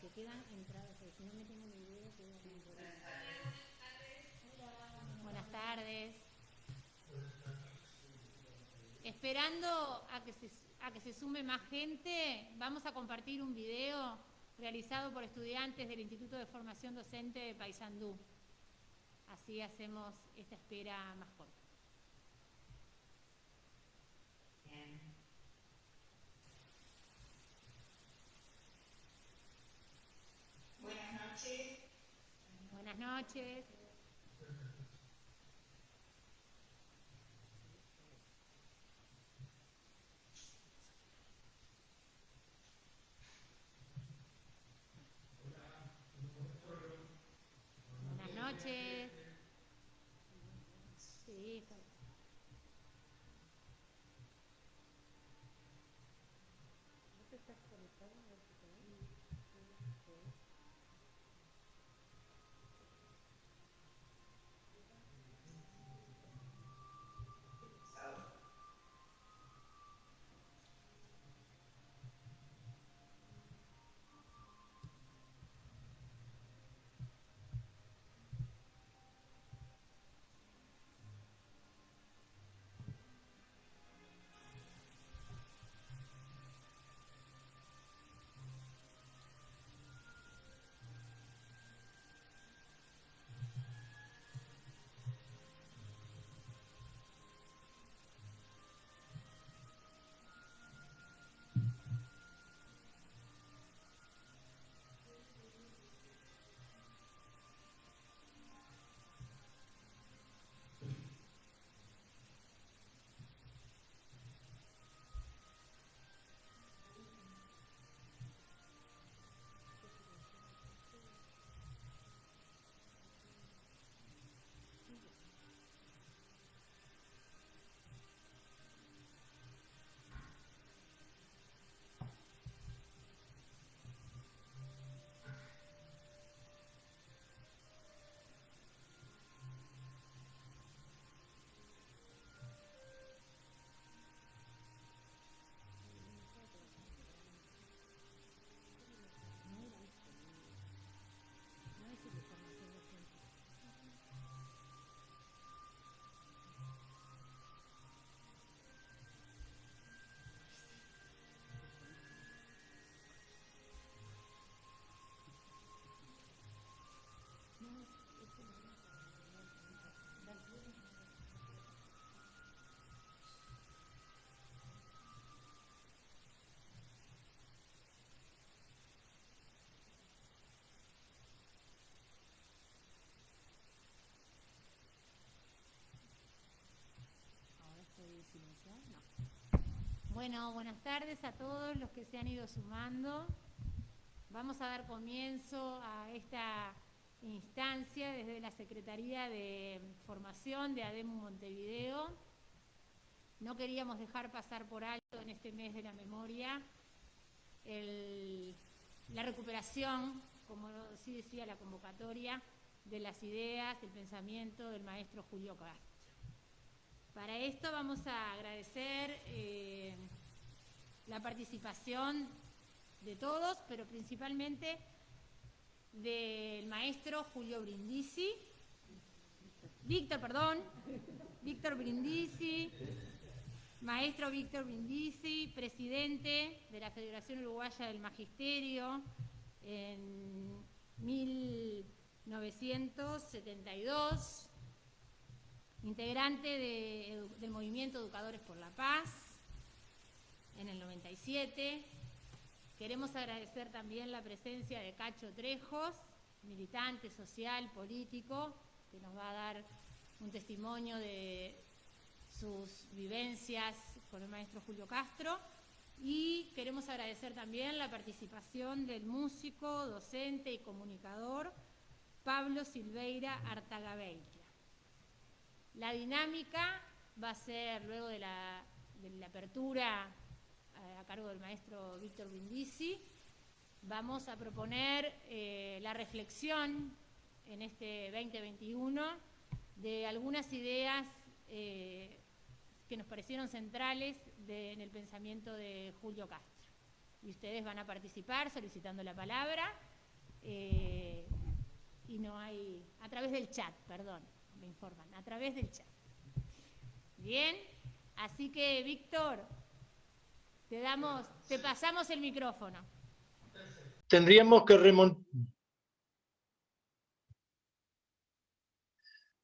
que quedan entradas ahí. Si no me tengo ni idea, queda por ahí. Buenas tardes. Esperando a que se sume más gente, vamos a compartir un video realizado por estudiantes del Instituto de Formación Docente de Paysandú. Así hacemos esta espera más corta. Buenas noches. Buenas noches. Buenas noches. Sí, ¿vos estás conectado? A ver si te ves. Bueno, buenas tardes a todos los que se han ido sumando. Vamos a dar comienzo a esta instancia desde la Secretaría de Formación de ADEMU Montevideo. No queríamos dejar pasar por alto en este mes de la memoria la recuperación, como sí decía la convocatoria, de las ideas, del pensamiento del maestro Julio Castro. Para esto vamos a agradecer la participación de todos, pero principalmente del maestro Víctor Brindisi, maestro Víctor Brindisi, presidente de la Federación Uruguaya del Magisterio en 1972, integrante del Movimiento Educadores por la Paz en el 97. Queremos agradecer también la presencia de Cacho Trejos, militante social, político, que nos va a dar un testimonio de sus vivencias con el maestro Julio Castro. Y queremos agradecer también la participación del músico, docente y comunicador Pablo Silveira Artagabeitia. La dinámica va a ser, luego de la apertura a cargo del maestro Víctor Brindisi, vamos a proponer la reflexión en este 2021 de algunas ideas que nos parecieron centrales en el pensamiento de Julio Castro. Y ustedes van a participar solicitando la palabra y no hay, a través del chat, perdón, me informan, a través del chat. Bien, así que Víctor, te pasamos el micrófono. Tendríamos que remontar.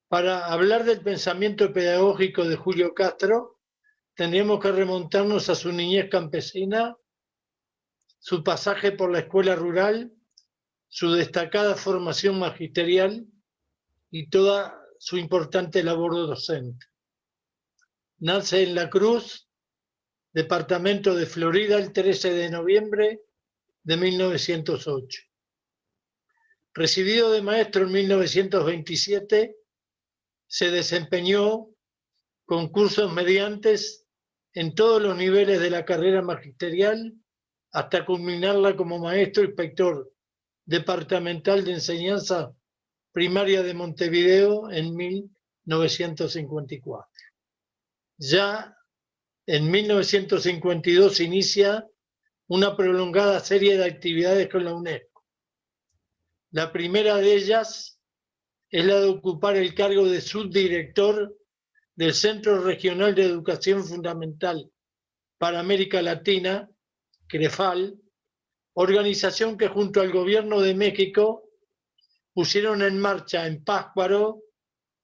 Para hablar del pensamiento pedagógico de Julio Castro, tendríamos que remontarnos a su niñez campesina, su pasaje por la escuela rural, su destacada formación magisterial y toda su importante labor docente. Nace en La Cruz, departamento de Florida, el 13 de noviembre de 1908. Recibido de maestro en 1927, se desempeñó con cursos mediantes en todos los niveles de la carrera magisterial hasta culminarla como maestro inspector departamental de enseñanza primaria de Montevideo en 1954. Ya en 1952 inicia una prolongada serie de actividades con la UNESCO. La primera de ellas es la de ocupar el cargo de subdirector del Centro Regional de Educación Fundamental para América Latina, CREFAL, organización que junto al Gobierno de México pusieron en marcha en Pátzcuaro,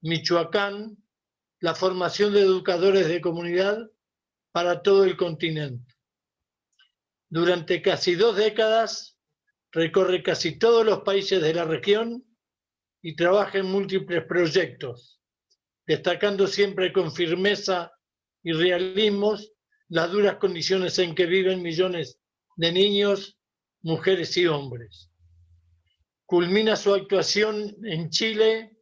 Michoacán, la formación de educadores de comunidad para todo el continente. Durante casi 2 décadas recorre casi todos los países de la región y trabaja en múltiples proyectos, destacando siempre con firmeza y realismos las duras condiciones en que viven millones de niños, mujeres y hombres. Culmina su actuación en Chile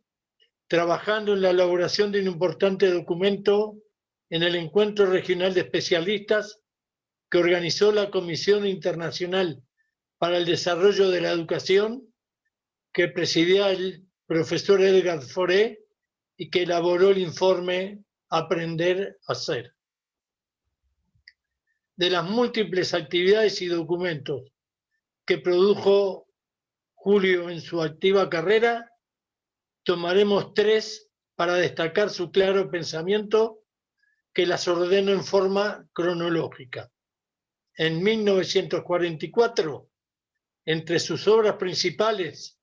trabajando en la elaboración de un importante documento en el Encuentro Regional de Especialistas que organizó la Comisión Internacional para el Desarrollo de la Educación, que presidía el profesor Edgar Foré y que elaboró el informe Aprender a Ser. De las múltiples actividades y documentos que produjo Julio en su activa carrera, tomaremos 3 para destacar su claro pensamiento, que las ordeno en forma cronológica. En 1944, entre sus obras principales,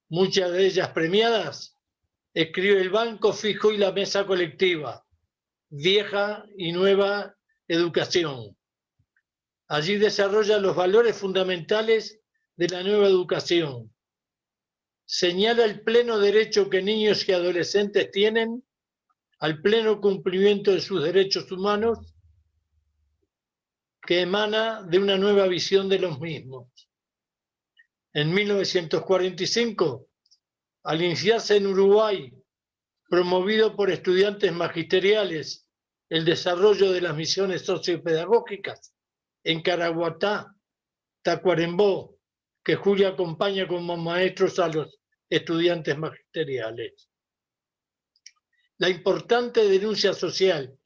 muchas de ellas premiadas, escribe El Banco Fijo y la Mesa Colectiva, Vieja y Nueva Educación. Allí desarrolla los valores fundamentales de la nueva educación. Señala el pleno derecho que niños y adolescentes tienen al pleno cumplimiento de sus derechos humanos, que emana de una nueva visión de los mismos. En 1945, al iniciarse en Uruguay, promovido por estudiantes magisteriales, el desarrollo de las misiones sociopedagógicas en Caraguatá, Tacuarembó, que Julio acompaña como maestros a los estudiantes magisteriales. La importante denuncia social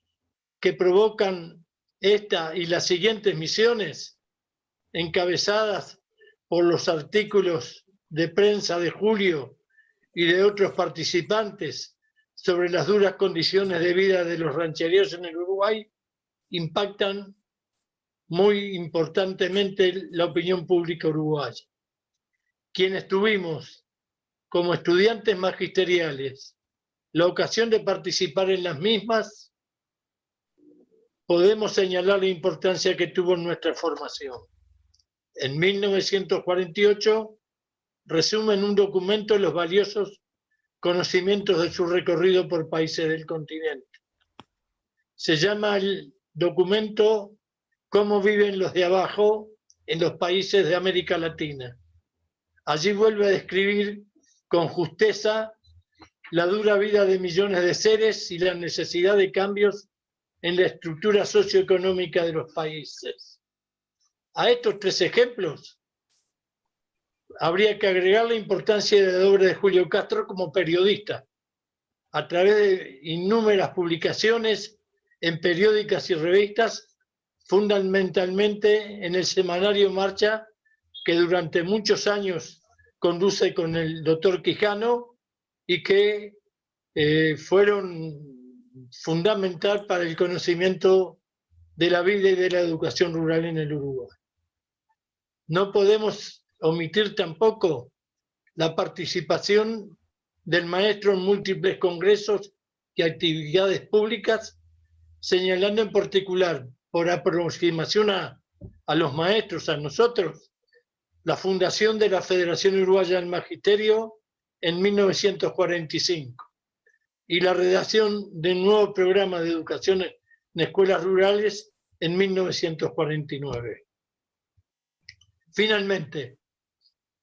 que provocan esta y las siguientes misiones, encabezadas por los artículos de prensa de Julio y de otros participantes sobre las duras condiciones de vida de los rancheríos en el Uruguay, impactan muy importantemente la opinión pública uruguaya. Quienes tuvimos como estudiantes magisteriales la ocasión de participar en las mismas, podemos señalar la importancia que tuvo en nuestra formación. En 1948 resume en un documento los valiosos conocimientos de su recorrido por países del continente. Se llama el documento Cómo viven los de abajo en los países de América Latina. Allí vuelve a describir con justeza la dura vida de millones de seres y la necesidad de cambios en la estructura socioeconómica de los países. A estos 3 ejemplos habría que agregar la importancia de la obra de Julio Castro como periodista, a través de innúmeras publicaciones en periódicas y revistas, fundamentalmente en el semanario Marcha, que durante muchos años conduce con el doctor Quijano y que fueron fundamental para el conocimiento de la vida y de la educación rural en el Uruguay. No podemos omitir tampoco la participación del maestro en múltiples congresos y actividades públicas, señalando en particular, por aproximación a los maestros, a nosotros, la fundación de la Federación Uruguaya del Magisterio en 1945 y la redacción del nuevo programa de educación en escuelas rurales en 1949. Finalmente,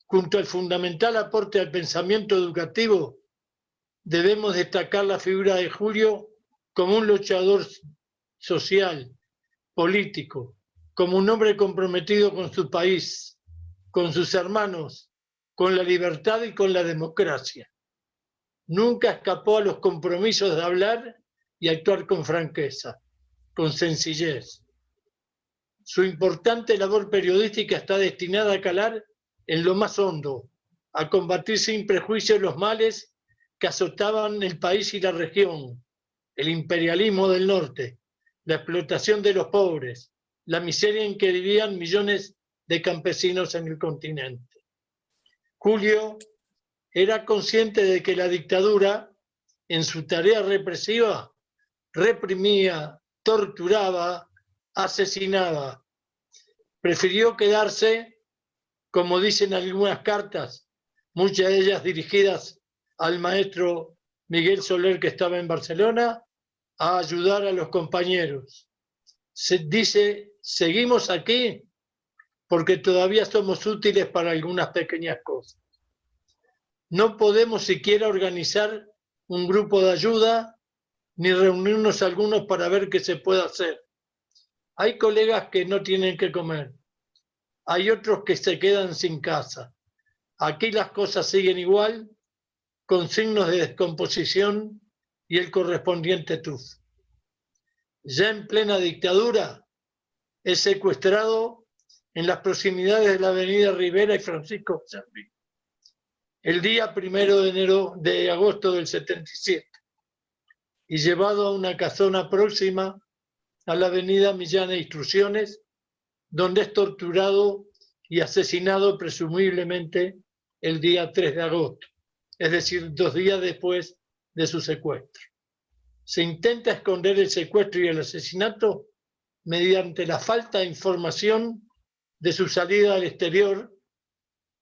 junto al fundamental aporte al pensamiento educativo, debemos destacar la figura de Julio como un luchador social, político, como un hombre comprometido con su país, con sus hermanos, con la libertad y con la democracia. Nunca escapó a los compromisos de hablar y actuar con franqueza, con sencillez. Su importante labor periodística está destinada a calar en lo más hondo, a combatir sin prejuicio los males que azotaban el país y la región, el imperialismo del norte, la explotación de los pobres, la miseria en que vivían millones de campesinos en el continente. Julio era consciente de que la dictadura, en su tarea represiva, reprimía, torturaba, asesinaba. Prefirió quedarse, como dicen algunas cartas, muchas de ellas dirigidas al maestro Miguel Soler, que estaba en Barcelona, a ayudar a los compañeros. Se dice, seguimos aquí porque todavía somos útiles para algunas pequeñas cosas. No podemos siquiera organizar un grupo de ayuda ni reunirnos algunos para ver qué se puede hacer. Hay colegas que no tienen que comer. Hay otros que se quedan sin casa. Aquí las cosas siguen igual, con signos de descomposición y el correspondiente tufo. Ya en plena dictadura, es secuestrado en las proximidades de la avenida Rivera y Francisco Servi, el día 1 de agosto del 77, y llevado a una casona próxima a la avenida Millán e Instrucciones, donde es torturado y asesinado presumiblemente el día 3 de agosto, es decir, 2 días después de su secuestro. Se intenta esconder el secuestro y el asesinato mediante la falta de información de su salida al exterior,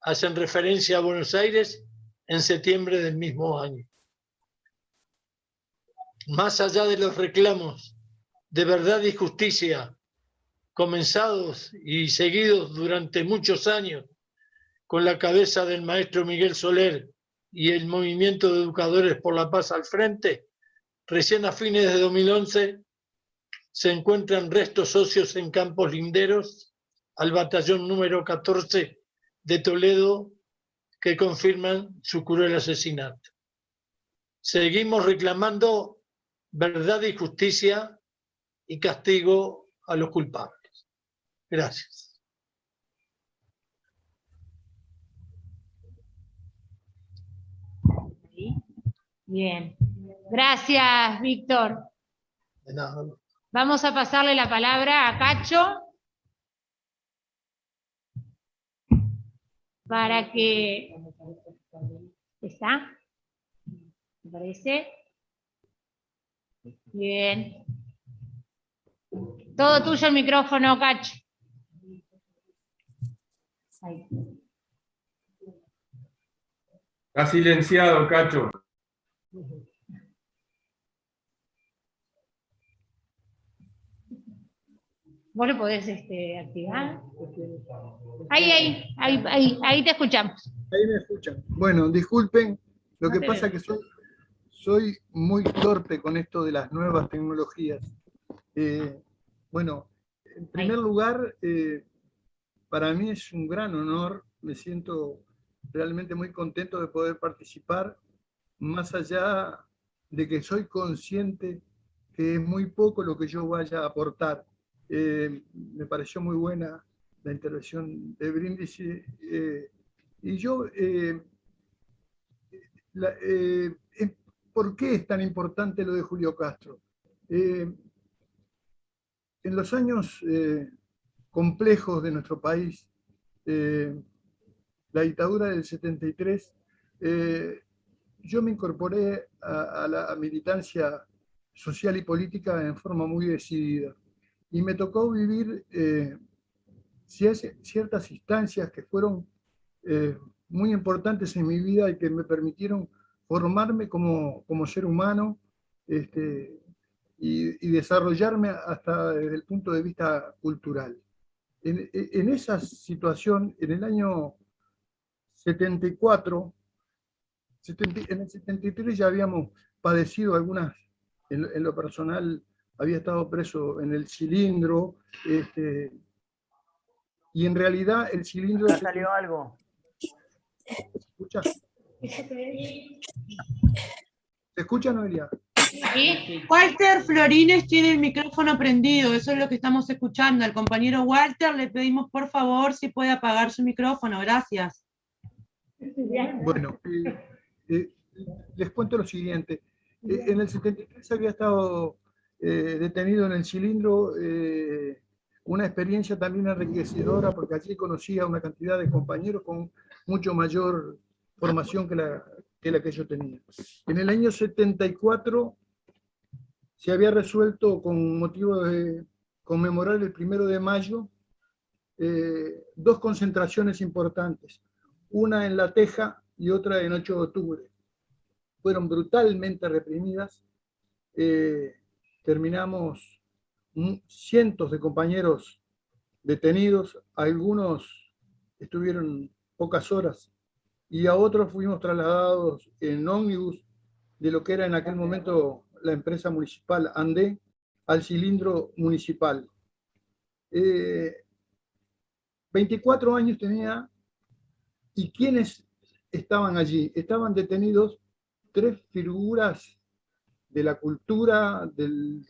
hacen referencia a Buenos Aires en septiembre del mismo año. Más allá de los reclamos de verdad y justicia, comenzados y seguidos durante muchos años con la cabeza del maestro Miguel Soler y el Movimiento de Educadores por la Paz al frente, recién a fines de 2011 se encuentran restos óseos en campos linderos al batallón número 14 de Toledo que confirman su cruel asesinato. Seguimos reclamando verdad y justicia y castigo a los culpables. Gracias. Bien. Gracias, Víctor. De nada. Vamos a pasarle la palabra a Cacho para que... ¿Está? ¿Me parece? Bien. Todo tuyo el micrófono, Cacho. Ahí. Está silenciado, Cacho. ¿Vos lo podés activar? Ahí te escuchamos. Ahí me escuchan. Bueno, disculpen, lo que pasa es que soy muy torpe con esto de las nuevas tecnologías. Bueno, en primer lugar, para mí es un gran honor, me siento realmente muy contento de poder participar, más allá de que soy consciente que es muy poco lo que yo vaya a aportar. Me pareció muy buena la intervención de Brindisi, Y yo, ¿por qué es tan importante lo de Julio Castro? En los años complejos de nuestro país, la dictadura del 73, yo me incorporé a la militancia social y política en forma muy decidida. Y me tocó vivir ciertas instancias que fueron muy importantes en mi vida y que me permitieron formarme como ser humano y desarrollarme hasta desde el punto de vista cultural. En esa situación, en el año 74, en el 73 ya habíamos padecido algunas, en lo personal había estado preso en el Cilindro, y en realidad el Cilindro... ¿Ya salió algo? ¿Se escucha? ¿Se escucha, Noelia? Walter Florines tiene el micrófono prendido, eso es lo que estamos escuchando. Al compañero Walter le pedimos por favor si puede apagar su micrófono, gracias. Bueno, les cuento lo siguiente. En el 73 había estado detenido en el Cilindro, una experiencia también enriquecedora, porque allí conocía a una cantidad de compañeros con mucho mayor formación que la que yo tenía. En el año 74 se había resuelto, con motivo de conmemorar el 1 de mayo, dos concentraciones importantes, una en La Teja y otra en 8 de octubre. Fueron brutalmente reprimidas. Terminamos cientos de compañeros detenidos, algunos estuvieron pocas horas y a otros fuimos trasladados en ómnibus de lo que era en aquel momento la empresa municipal Andé al Cilindro municipal. 24 años tenía, y ¿quiénes estaban allí? Estaban detenidos 3 figuras de la cultura, del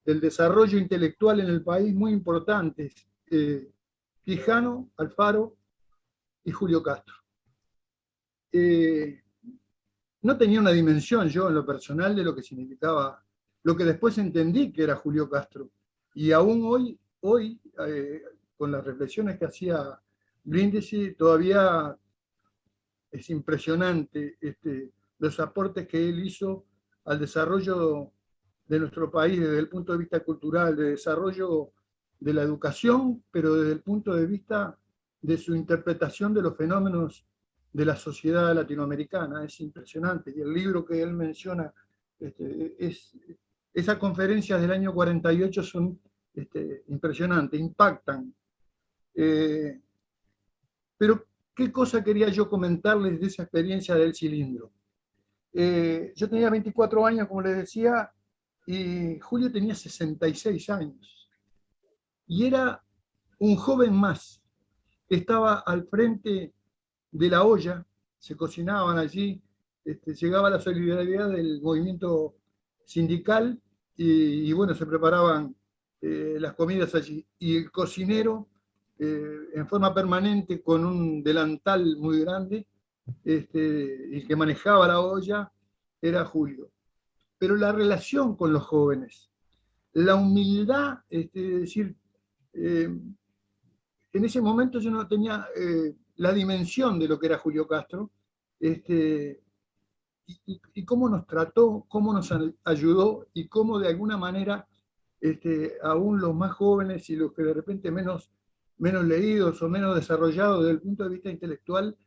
desarrollo intelectual en el país muy importantes, Quijano, Alfaro y Julio Castro. No tenía una dimensión yo en lo personal de lo que significaba, lo que después entendí que era Julio Castro. Y aún hoy con las reflexiones que hacía Brindisi, todavía es impresionante los aportes que él hizo al desarrollo de nuestro país desde el punto de vista cultural, de desarrollo de la educación, pero desde el punto de vista de su interpretación de los fenómenos de la sociedad latinoamericana. Es impresionante. Y el libro que él menciona, esas conferencias del año 48 son impresionantes, impactan. Pero, ¿qué cosa quería yo comentarles de esa experiencia del Cilindro? Yo tenía 24 años, como les decía, y Julio tenía 66 años. Y era un joven más. Estaba al frente de la olla, se cocinaban allí, llegaba la solidaridad del movimiento sindical y bueno, se preparaban las comidas allí. Y el cocinero, en forma permanente, con un delantal muy grande, el que manejaba la olla era Julio. Pero la relación con los jóvenes, la humildad, es decir, en ese momento yo no tenía la dimensión de lo que era Julio Castro, y cómo nos trató, cómo nos ayudó y cómo de alguna manera aún los más jóvenes y los que de repente menos leídos o menos desarrollados desde el punto de vista intelectual,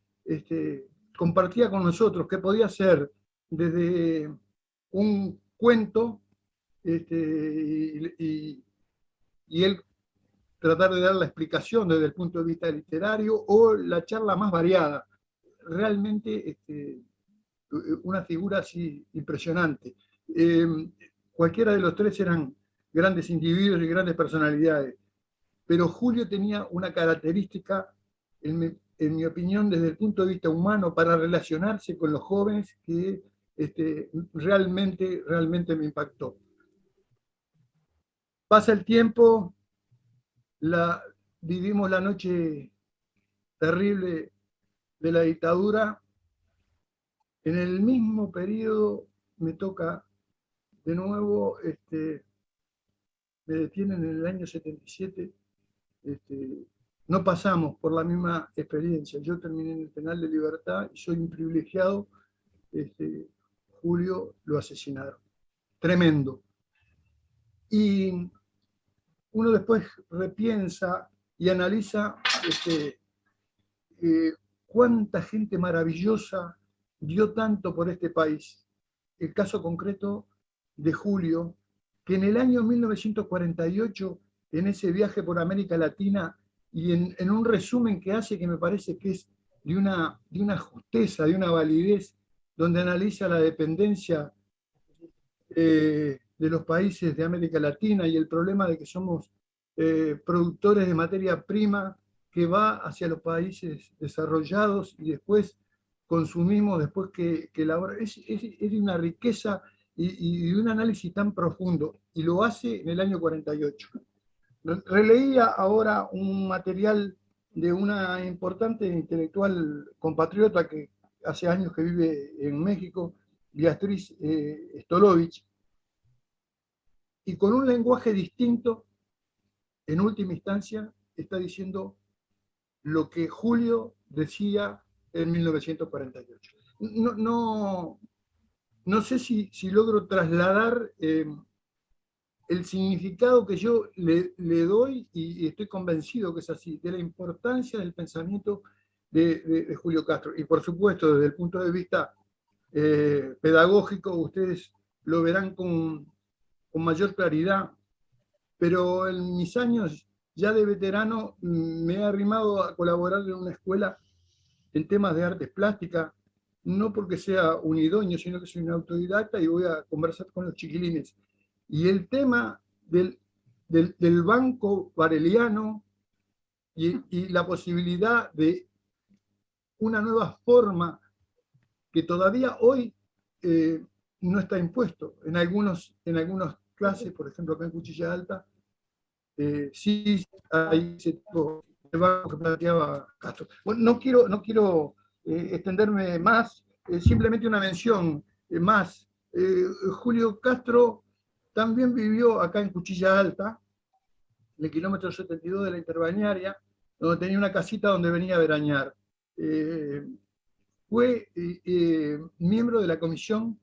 compartía con nosotros que podía ser desde un cuento y él tratar de dar la explicación desde el punto de vista literario o la charla más variada. Realmente una figura así impresionante. Cualquiera de los tres eran grandes individuos y grandes personalidades, pero Julio tenía una característica, en mi opinión, desde el punto de vista humano, para relacionarse con los jóvenes que realmente me impactó. Pasa el tiempo, vivimos la noche terrible de la dictadura. En el mismo periodo me toca de nuevo, me detienen en el año 77, no pasamos por la misma experiencia. Yo terminé en el penal de Libertad y soy un privilegiado. Julio lo asesinaron. Tremendo. Y uno después repiensa y analiza cuánta gente maravillosa dio tanto por este país. El caso concreto de Julio, que en el año 1948, en ese viaje por América Latina, y en un resumen que hace, que me parece que es de una justeza, de una validez, donde analiza la dependencia de los países de América Latina y el problema de que somos productores de materia prima que va hacia los países desarrollados y después consumimos después que elabora. Es de una riqueza y de un análisis tan profundo, y lo hace en el año 48. Releía ahora un material de una importante intelectual compatriota que hace años que vive en México, Beatriz Stolovich, y con un lenguaje distinto, en última instancia, está diciendo lo que Julio decía en 1948. No sé si logro trasladar el significado que yo le doy, y estoy convencido que es así, de la importancia del pensamiento de Julio Castro. Y por supuesto, desde el punto de vista pedagógico, ustedes lo verán con mayor claridad, pero en mis años ya de veterano me he arrimado a colaborar en una escuela en temas de artes plásticas, no porque sea un idóneo, sino que soy un autodidacta y voy a conversar con los chiquilines. Y el tema del banco bareliano y la posibilidad de una nueva forma que todavía hoy no está impuesto. En algunas clases, por ejemplo acá en Cuchilla Alta, sí hay ese tipo de banco que planteaba Castro. Bueno, no quiero extenderme más, simplemente una mención más. Julio Castro también vivió acá en Cuchilla Alta, en el kilómetro 72 de la Interbalnearia, donde tenía una casita donde venía a veranear. Fue miembro de la comisión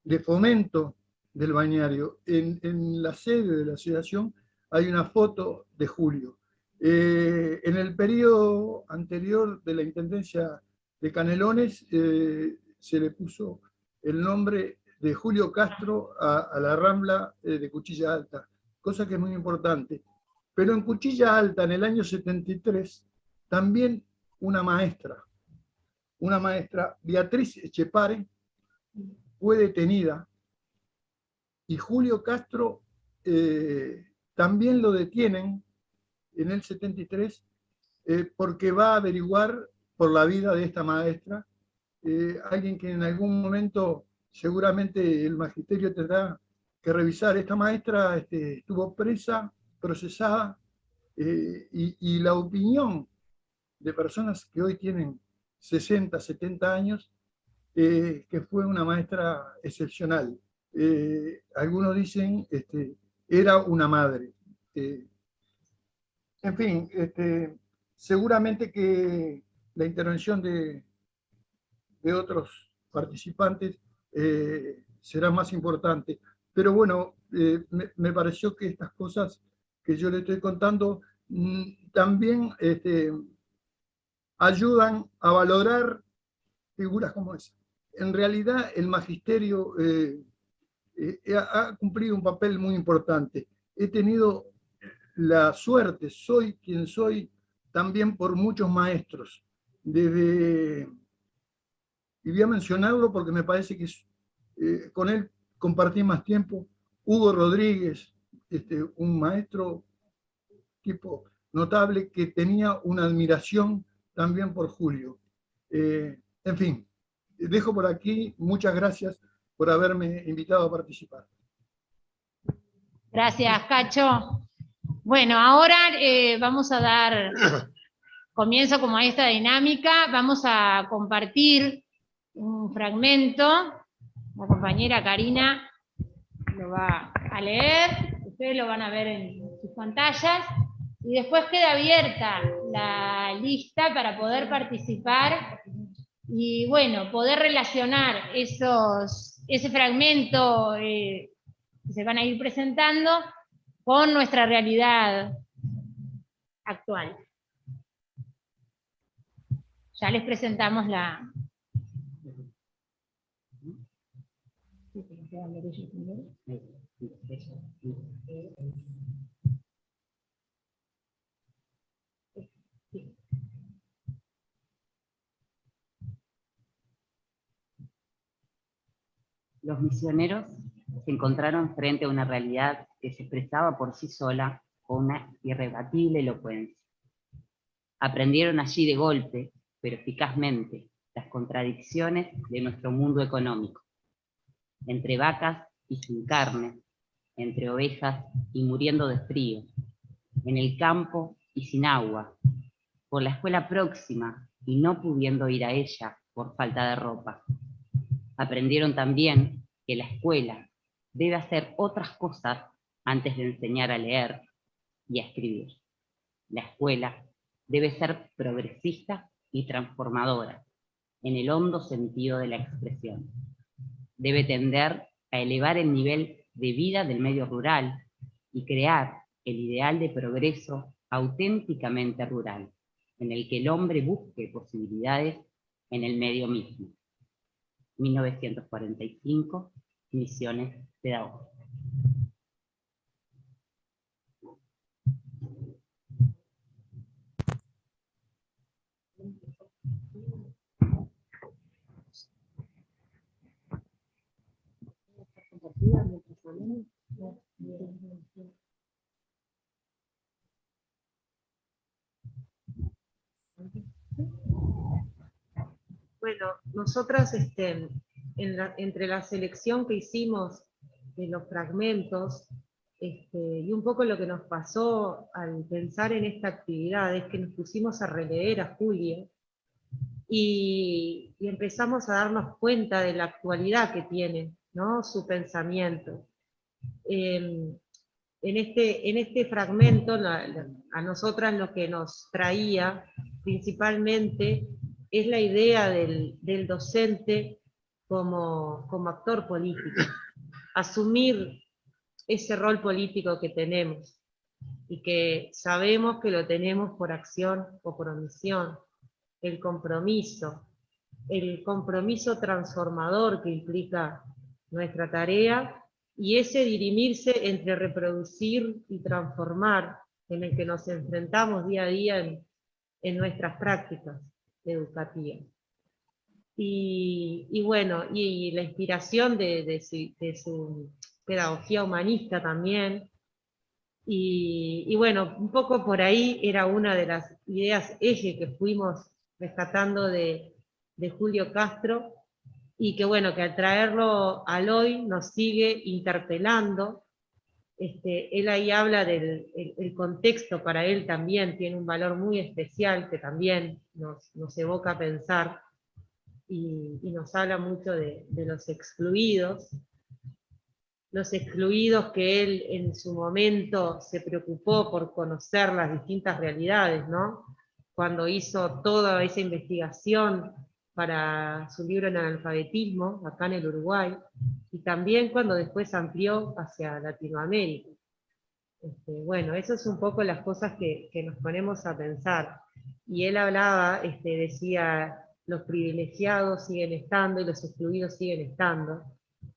de fomento del balneario. En la sede de la asociación hay una foto de Julio. En el periodo anterior de la intendencia de Canelones se le puso el nombre de Julio Castro a la rambla de Cuchilla Alta, cosa que es muy importante. Pero en Cuchilla Alta, en el año 73, también una maestra, Beatriz Echepare, fue detenida, y Julio Castro también lo detienen en el 73 porque va a averiguar por la vida de esta maestra, alguien que en algún momento seguramente el magisterio tendrá que revisar. Esta maestra estuvo presa, procesada, y la opinión de personas que hoy tienen 60, 70 años, que fue una maestra excepcional. Algunos dicen era una madre. En fin, seguramente que la intervención de otros participantes será más importante. Pero bueno, me pareció que estas cosas que yo le estoy contando también ayudan a valorar figuras como esa. En realidad, el magisterio ha cumplido un papel muy importante. He tenido la suerte, soy quien soy, también por muchos maestros. Y voy a mencionarlo porque me parece que con él compartí más tiempo. Hugo Rodríguez, un maestro tipo notable que tenía una admiración también por Julio. En fin, dejo por aquí. Muchas gracias por haberme invitado a participar. Gracias, Cacho. Bueno, ahora vamos a dar comienzo como a esta dinámica, vamos a compartir un fragmento, la compañera Karina lo va a leer, ustedes lo van a ver en sus pantallas, y después queda abierta la lista para poder participar y bueno, poder relacionar ese fragmento que se van a ir presentando con nuestra realidad actual. Ya les presentamos la... Los misioneros se encontraron frente a una realidad que se expresaba por sí sola con una irrebatible elocuencia. Aprendieron allí de golpe, pero eficazmente, las contradicciones de nuestro mundo económico. Entre vacas y sin carne, entre ovejas y muriendo de frío, en el campo y sin agua, por la escuela próxima y no pudiendo ir a ella por falta de ropa. Aprendieron también que la escuela debe hacer otras cosas antes de enseñar a leer y a escribir. La escuela debe ser progresista y transformadora, en el hondo sentido de la expresión. Debe tender a elevar el nivel de vida del medio rural y crear el ideal de progreso auténticamente rural, en el que el hombre busque posibilidades en el medio mismo. 1945, Misiones Pedagógicas. Bueno, nosotras entre la selección que hicimos de los fragmentos, y un poco lo que nos pasó al pensar en esta actividad es que nos pusimos a releer a Julia y empezamos a darnos cuenta de la actualidad que tiene, ¿no? Su pensamiento. En este fragmento, a nosotras lo que nos traía principalmente es la idea del docente como actor político, asumir ese rol político que tenemos, y que sabemos que lo tenemos por acción o por omisión, el compromiso transformador que implica nuestra tarea, y ese dirimirse entre reproducir y transformar, en el que nos enfrentamos día a día en nuestras prácticas educativas. Y bueno, y la inspiración de su pedagogía humanista también, y bueno, un poco por ahí era una de las ideas eje que fuimos rescatando de Julio Castro, y que bueno, que al traerlo al hoy nos sigue interpelando. Él ahí habla del el contexto, para él también tiene un valor muy especial, que también nos evoca a pensar, y nos habla mucho de los excluidos que él en su momento se preocupó por conocer las distintas realidades, ¿no? Cuando hizo toda esa investigación para su libro en analfabetismo, acá en el Uruguay, y también cuando después amplió hacia Latinoamérica. Bueno, eso es un poco las cosas que nos ponemos a pensar. Y él hablaba, decía, los privilegiados siguen estando y los excluidos siguen estando,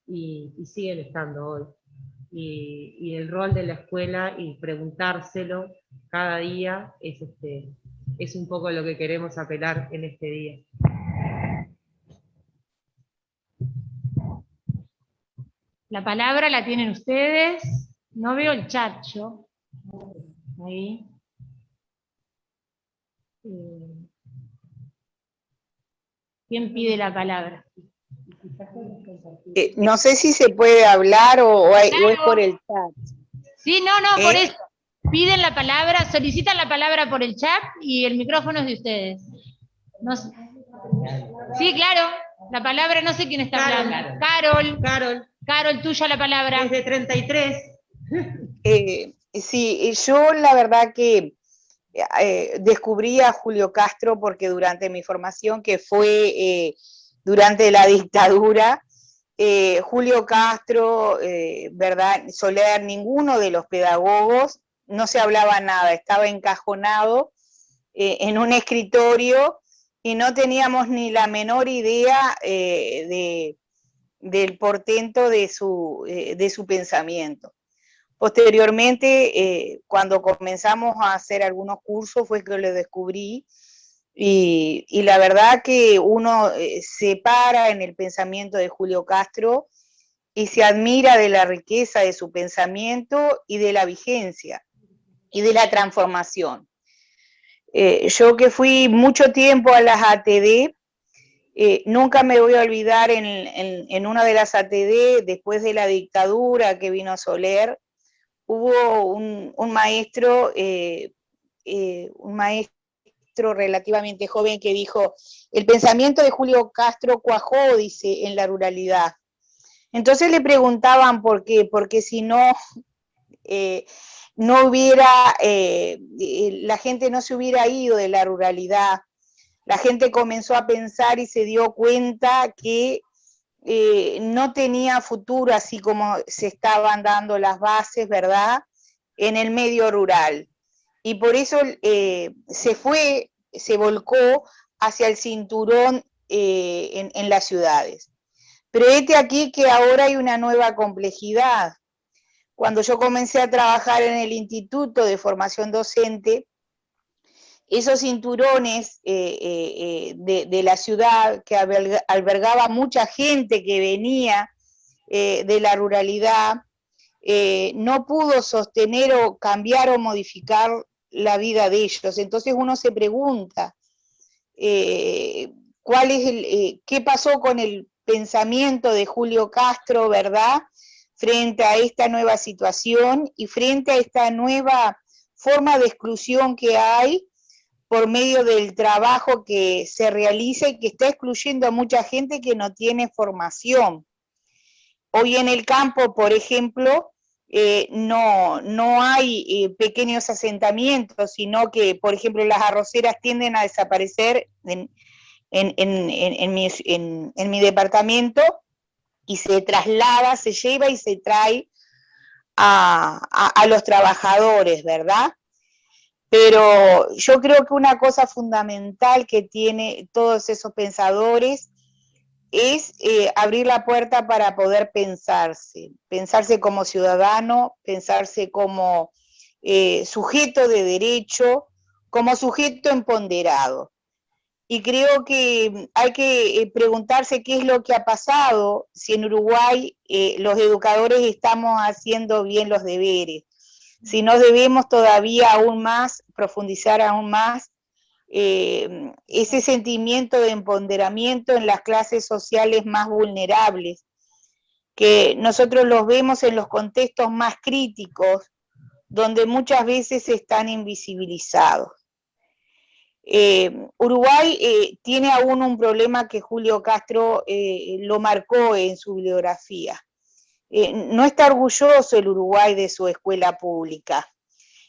y siguen estando hoy. Y el rol de la escuela, y preguntárselo cada día, es un poco lo que queremos apelar en este día. La palabra la tienen ustedes. No veo el chat yo. Ahí. ¿Quién pide la palabra? No sé si se puede hablar o es por el chat. Sí, no, por eso. piden la palabra, solicitan la palabra por el chat y el micrófono es de ustedes. No sé. Sí, claro, la palabra, no sé quién está hablando. Carol, tuya la palabra. Desde 33. Sí, yo la verdad que descubrí a Julio Castro porque durante mi formación, que fue durante la dictadura, Julio Castro, ¿verdad? Soler, ninguno de los pedagogos, no se hablaba nada, estaba encajonado en un escritorio y no teníamos ni la menor idea del portento de su pensamiento. Posteriormente, cuando comenzamos a hacer algunos cursos, fue que lo descubrí, y la verdad que uno se para en el pensamiento de Julio Castro y se admira de la riqueza de su pensamiento y de la vigencia y de la transformación. Yo que fui mucho tiempo a las ATD, nunca me voy a olvidar en una de las ATD, después de la dictadura que vino Soler, hubo un maestro relativamente joven que dijo: el pensamiento de Julio Castro cuajó, dice, en la ruralidad. Entonces le preguntaban por qué, porque si no, no hubiera, la gente no se hubiera ido de la ruralidad. La gente comenzó a pensar y se dio cuenta que no tenía futuro, así como se estaban dando las bases, ¿verdad?, en el medio rural. Y por eso se volcó hacia el cinturón en las ciudades. Pero aquí que ahora hay una nueva complejidad. Cuando yo comencé a trabajar en el Instituto de Formación Docente, esos cinturones de la ciudad, que albergaba mucha gente que venía de la ruralidad, no pudo sostener o cambiar o modificar la vida de ellos. Entonces uno se pregunta, ¿qué pasó con el pensamiento de Julio Castro, verdad?, frente a esta nueva situación y frente a esta nueva forma de exclusión que hay por medio del trabajo que se realiza y que está excluyendo a mucha gente que no tiene formación. Hoy en el campo, por ejemplo, no hay pequeños asentamientos, sino que, por ejemplo, las arroceras tienden a desaparecer en mi departamento, y se traslada, se lleva y se trae a los trabajadores, ¿verdad? Pero yo creo que una cosa fundamental que tiene todos esos pensadores es abrir la puerta para poder pensarse como ciudadano, pensarse como sujeto de derecho, como sujeto empoderado. Y creo que hay que preguntarse qué es lo que ha pasado, si en Uruguay los educadores estamos haciendo bien los deberes, si no debemos todavía aún más, profundizar aún más ese sentimiento de empoderamiento en las clases sociales más vulnerables, que nosotros los vemos en los contextos más críticos, donde muchas veces están invisibilizados. Uruguay tiene aún un problema que Julio Castro lo marcó en su bibliografía. No está orgulloso el Uruguay de su escuela pública.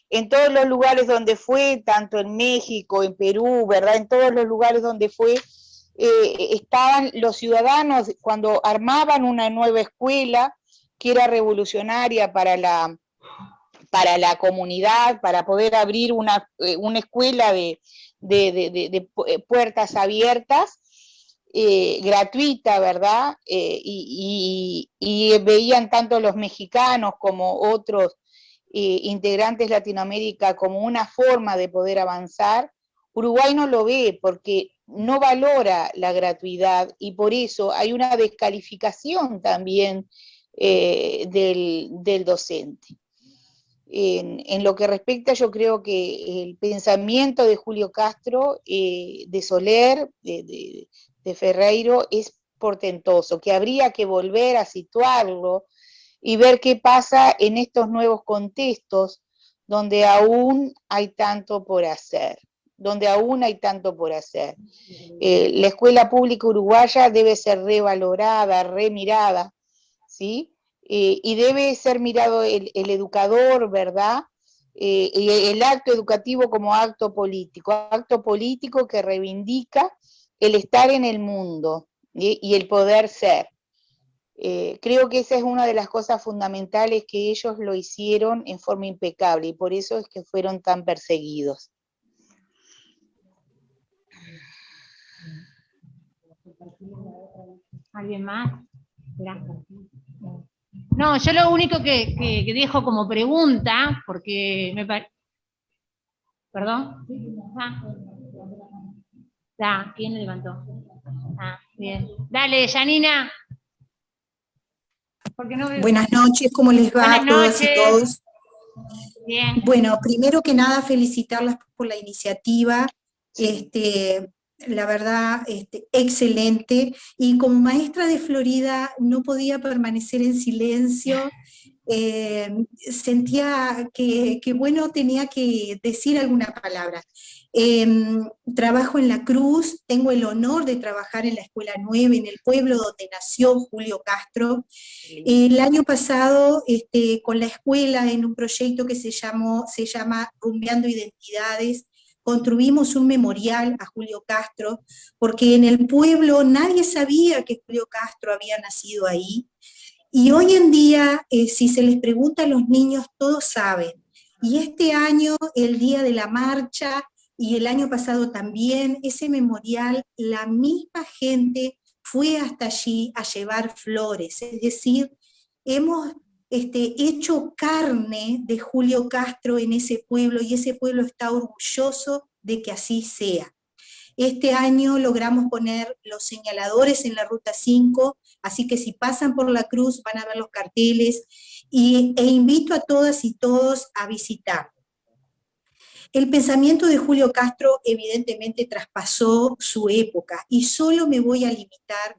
En todos los lugares donde fue, tanto en México, en Perú, ¿verdad?, en todos los lugares donde fue, estaban los ciudadanos cuando armaban una nueva escuela que era revolucionaria para la comunidad, para poder abrir una escuela de puertas abiertas, gratuita, ¿verdad? Y veían tanto los mexicanos como otros integrantes de Latinoamérica como una forma de poder avanzar. Uruguay no lo ve porque no valora la gratuidad, y por eso hay una descalificación también del docente. En lo que respecta, yo creo que el pensamiento de Julio Castro, de Soler, de Ferreiro, es portentoso, que habría que volver a situarlo y ver qué pasa en estos nuevos contextos, donde aún hay tanto por hacer, la escuela pública uruguaya debe ser revalorada, remirada, ¿sí? Y debe ser mirado el educador, ¿verdad? Y el acto educativo como acto político que reivindica el estar en el mundo y el poder ser. Creo que esa es una de las cosas fundamentales, que ellos lo hicieron en forma impecable y por eso es que fueron tan perseguidos. ¿Alguien más? No, yo lo único que dejo como pregunta, porque me parece... ¿Perdón? ¿Quién levantó? Bien. Dale, Janina. Porque no veo. Buenas noches, ¿cómo les va a todas y todos? Bien. Bueno, primero que nada, felicitarlas por la iniciativa. Sí. La verdad, excelente. Y como maestra de Florida no podía permanecer en silencio. Sentía que, bueno, tenía que decir alguna palabra. Trabajo en La Cruz, tengo el honor de trabajar en la Escuela 9, en el pueblo donde nació Julio Castro. El año pasado, con la escuela, en un proyecto que se llama Rumbeando Identidades, construimos un memorial a Julio Castro, porque en el pueblo nadie sabía que Julio Castro había nacido ahí. Y hoy en día, si se les pregunta a los niños, todos saben. Y este año, el día de la marcha, y el año pasado también, ese memorial, la misma gente fue hasta allí a llevar flores. Es decir, hemos hecho carne de Julio Castro en ese pueblo, y ese pueblo está orgulloso de que así sea. Este año logramos poner los señaladores en la Ruta 5, así que si pasan por La Cruz van a ver los carteles, e invito a todas y todos a visitar. El pensamiento de Julio Castro evidentemente traspasó su época, y solo me voy a limitar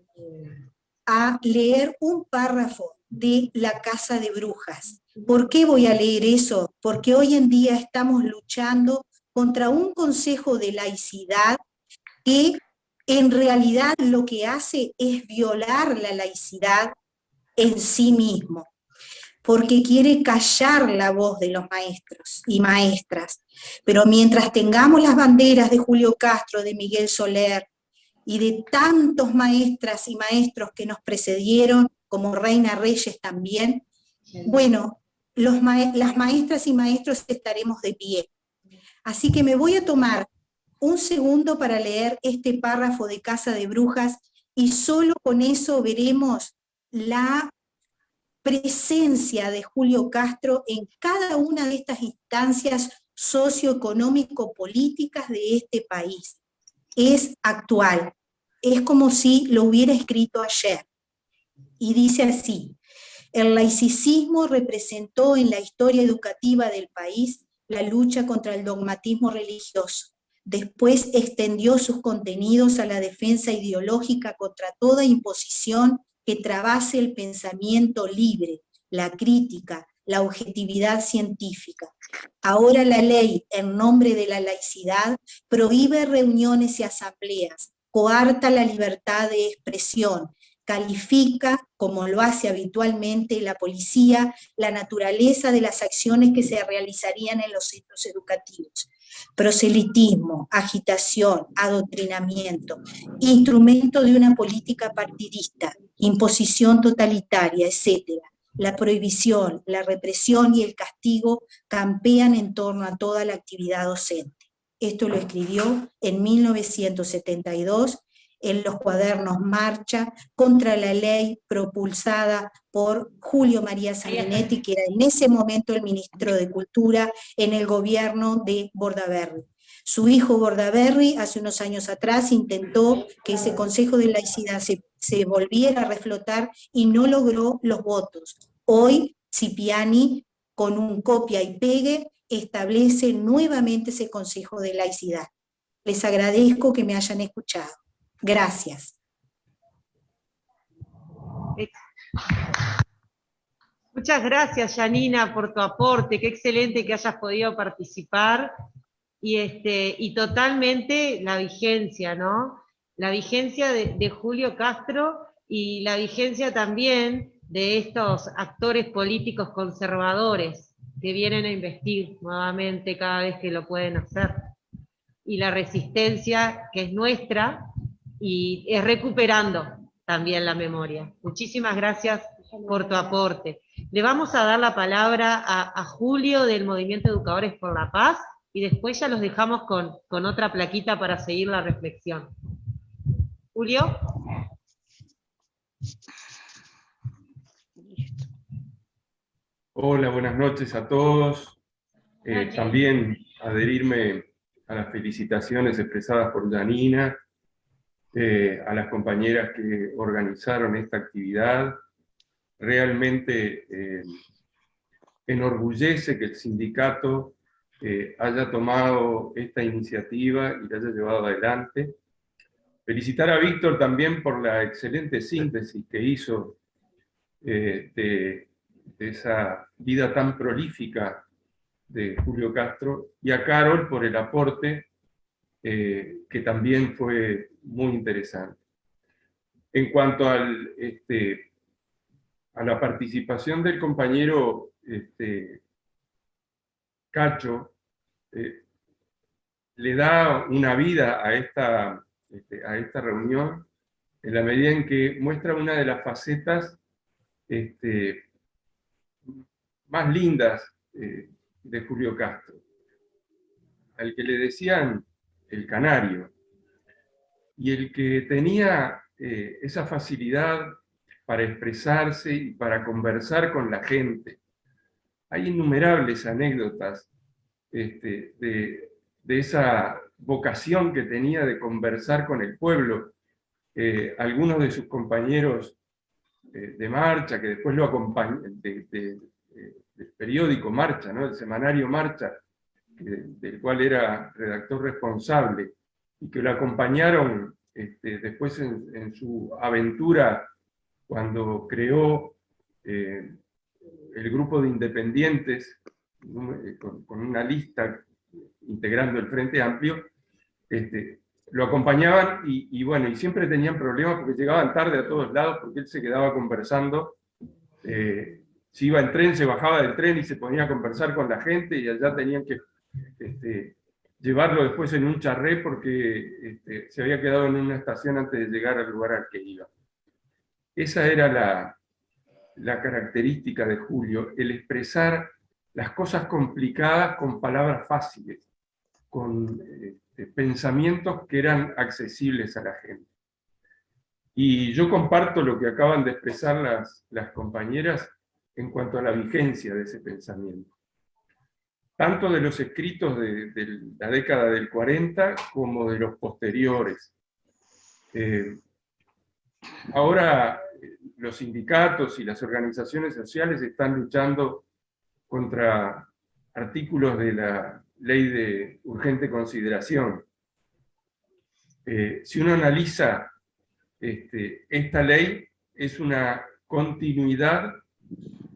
a leer un párrafo de La Casa de Brujas. ¿Por qué voy a leer eso? Porque hoy en día estamos luchando contra un consejo de laicidad que en realidad lo que hace es violar la laicidad en sí mismo, porque quiere callar la voz de los maestros y maestras. Pero mientras tengamos las banderas de Julio Castro, de Miguel Soler y de tantos maestras y maestros que nos precedieron, como Reina Reyes también, bueno, las maestras y maestros estaremos de pie. Así que me voy a tomar un segundo para leer este párrafo de Casa de Brujas, y solo con eso veremos la presencia de Julio Castro en cada una de estas instancias socioeconómico-políticas de este país. Es actual, es como si lo hubiera escrito ayer. Y dice así: el laicismo representó en la historia educativa del país la lucha contra el dogmatismo religioso. Después extendió sus contenidos a la defensa ideológica contra toda imposición que trabase el pensamiento libre, la crítica, la objetividad científica. Ahora la ley, en nombre de la laicidad, prohíbe reuniones y asambleas, coarta la libertad de expresión, califica, como lo hace habitualmente la policía, la naturaleza de las acciones que se realizarían en los centros educativos. Proselitismo, agitación, adoctrinamiento, instrumento de una política partidista, imposición totalitaria, etc. La prohibición, la represión y el castigo campean en torno a toda la actividad docente. Esto lo escribió en 1972 en los cuadernos Marcha contra la ley propulsada por Julio María Sanguinetti, que era en ese momento el ministro de Cultura en el gobierno de Bordaberry. Su hijo Bordaberry, hace unos años atrás, intentó que ese Consejo de Laicidad se volviera a reflotar y no logró los votos. Hoy, Cipiani, con un copia y pegue, establece nuevamente ese Consejo de Laicidad. Les agradezco que me hayan escuchado. Gracias. Muchas gracias, Janina, por tu aporte. Qué excelente que hayas podido participar. Y totalmente la vigencia, ¿no? La vigencia de Julio Castro y la vigencia también de estos actores políticos conservadores que vienen a investir nuevamente cada vez que lo pueden hacer. Y la resistencia que es nuestra y es recuperando también la memoria. Muchísimas gracias por tu aporte. Le vamos a dar la palabra a Julio del Movimiento Educadores por la Paz y después ya los dejamos con otra plaquita para seguir la reflexión. Julio. Hola, buenas noches a todos. También adherirme a las felicitaciones expresadas por Janina, a las compañeras que organizaron esta actividad. Realmente enorgullece que el sindicato haya tomado esta iniciativa y la haya llevado adelante. Felicitar a Víctor también por la excelente síntesis que hizo de esa vida tan prolífica de Julio Castro, y a Carol por el aporte que también fue muy interesante. En cuanto a la participación del compañero Cacho, le da una vida a esta reunión en la medida en que muestra una de las facetas más lindas de Julio Castro, al que le decían el canario, y el que tenía esa facilidad para expresarse y para conversar con la gente. Hay innumerables anécdotas de esa vocación que tenía de conversar con el pueblo. Algunos de sus compañeros de marcha, que después lo acompañan, del periódico Marcha, ¿no? El semanario Marcha, del cual era redactor responsable, y que lo acompañaron después en su aventura cuando creó el grupo de independientes, con una lista integrando el Frente Amplio, lo acompañaban y bueno, y siempre tenían problemas porque llegaban tarde a todos lados, porque él se quedaba conversando, si iba en tren, se bajaba del tren y se ponía a conversar con la gente, y allá tenían que llevarlo después en un charré porque se había quedado en una estación antes de llegar al lugar al que iba. Esa era la característica de Julio, el expresar las cosas complicadas con palabras fáciles, con pensamientos que eran accesibles a la gente. Y yo comparto lo que acaban de expresar las compañeras en cuanto a la vigencia de ese pensamiento, tanto de los escritos de la década del 40 como de los posteriores. Ahora los sindicatos y las organizaciones sociales están luchando contra artículos de la ley de urgente consideración. Si uno analiza esta ley, es una continuidad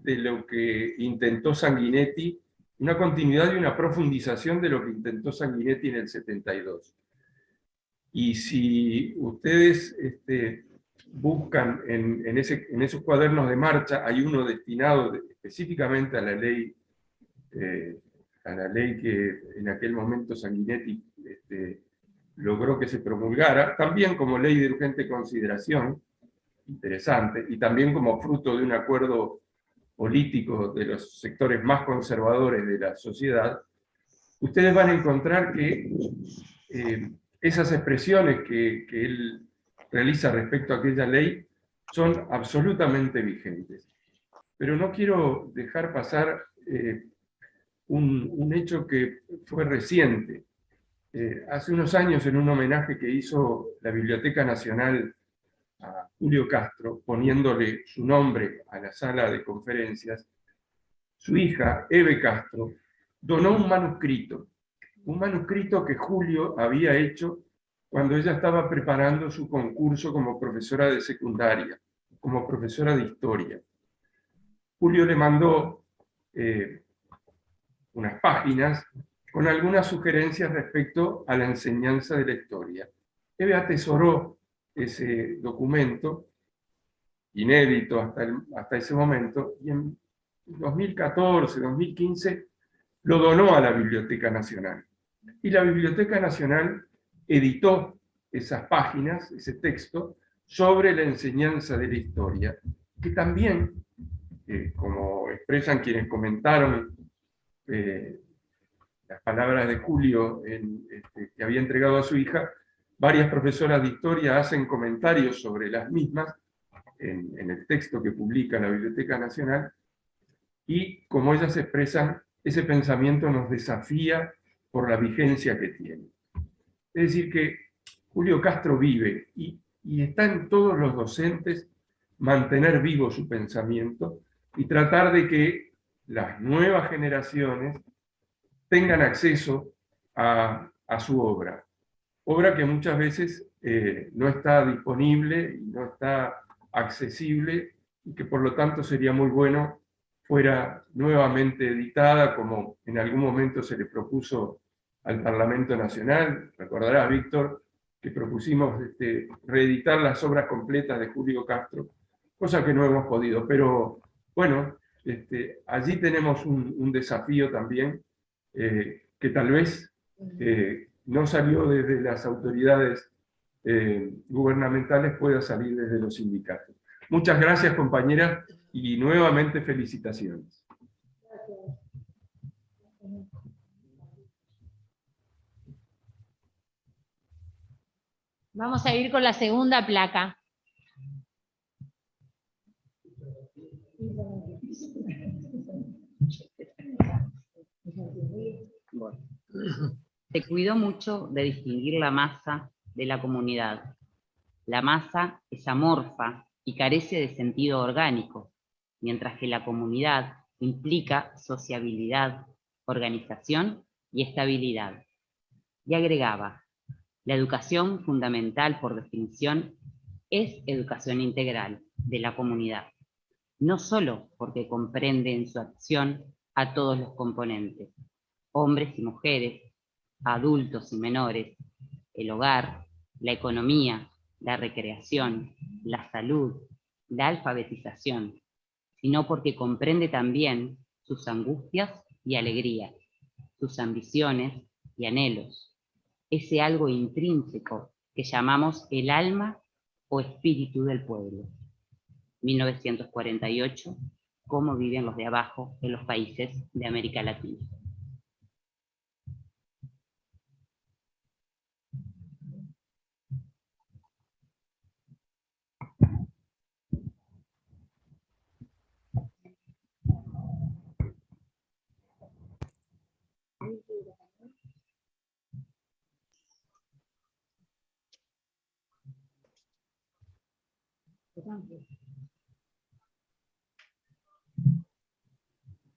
de lo que intentó Sanguinetti, una continuidad y una profundización de lo que intentó Sanguinetti en el 72. Y si ustedes buscan en esos cuadernos de marcha, hay uno destinado específicamente a la ley que en aquel momento Sanguinetti logró que se promulgara, también como ley de urgente consideración, interesante, y también como fruto de un acuerdo político de los sectores más conservadores de la sociedad. Ustedes van a encontrar que esas expresiones que él realiza respecto a aquella ley son absolutamente vigentes. Pero no quiero dejar pasar un hecho que fue reciente. Hace unos años, en un homenaje que hizo la Biblioteca Nacional a Julio Castro, poniéndole su nombre a la sala de conferencias, su hija, Eve Castro, donó un manuscrito que Julio había hecho cuando ella estaba preparando su concurso como profesora de secundaria, como profesora de historia. Julio le mandó unas páginas con algunas sugerencias respecto a la enseñanza de la historia. Eve atesoró ese documento, inédito hasta ese momento, y en 2014, 2015, lo donó a la Biblioteca Nacional. Y la Biblioteca Nacional editó esas páginas, ese texto, sobre la enseñanza de la historia, que también, como expresan quienes comentaron las palabras de Julio que había entregado a su hija, varias profesoras de historia hacen comentarios sobre las mismas en el texto que publica la Biblioteca Nacional, y como ellas expresan, ese pensamiento nos desafía por la vigencia que tiene. Es decir, que Julio Castro vive y está en todos los docentes mantener vivo su pensamiento y tratar de que las nuevas generaciones tengan acceso a su obra que muchas veces no está disponible y no está accesible, y que por lo tanto sería muy bueno fuera nuevamente editada, como en algún momento se le propuso al Parlamento Nacional. Recordarás, Víctor, que propusimos reeditar las obras completas de Julio Castro, cosa que no hemos podido, pero bueno, allí tenemos un desafío también, que tal vez no salió desde las autoridades gubernamentales, pueda salir desde los sindicatos. Muchas gracias, compañeras, y nuevamente felicitaciones. Vamos a ir con la segunda placa. Se cuidó mucho de distinguir la masa de la comunidad. La masa es amorfa y carece de sentido orgánico, mientras que la comunidad implica sociabilidad, organización y estabilidad. Y agregaba, la educación fundamental por definición es educación integral de la comunidad, no solo porque comprende en su acción a todos los componentes, hombres y mujeres, adultos y menores, el hogar, la economía, la recreación, la salud, la alfabetización, sino porque comprende también sus angustias y alegrías, sus ambiciones y anhelos, ese algo intrínseco que llamamos el alma o espíritu del pueblo. 1948, cómo viven los de abajo en los países de América Latina.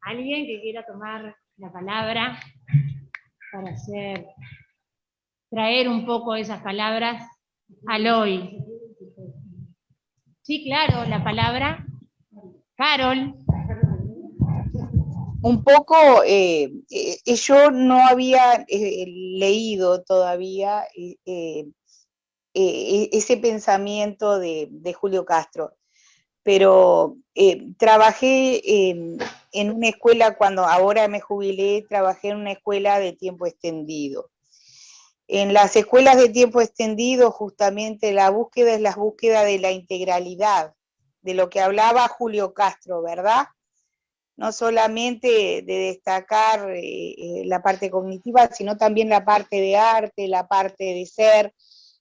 ¿Alguien que quiera tomar la palabra para traer un poco esas palabras al hoy? Sí, claro, la palabra. Carol. Un poco, yo no había leído todavía ese pensamiento de Julio Castro, pero trabajé en una escuela, cuando ahora me jubilé, trabajé en una escuela de tiempo extendido. En las escuelas de tiempo extendido, justamente la búsqueda es la búsqueda de la integralidad, de lo que hablaba Julio Castro, ¿verdad? No solamente de destacar la parte cognitiva, sino también la parte de arte, la parte de ser,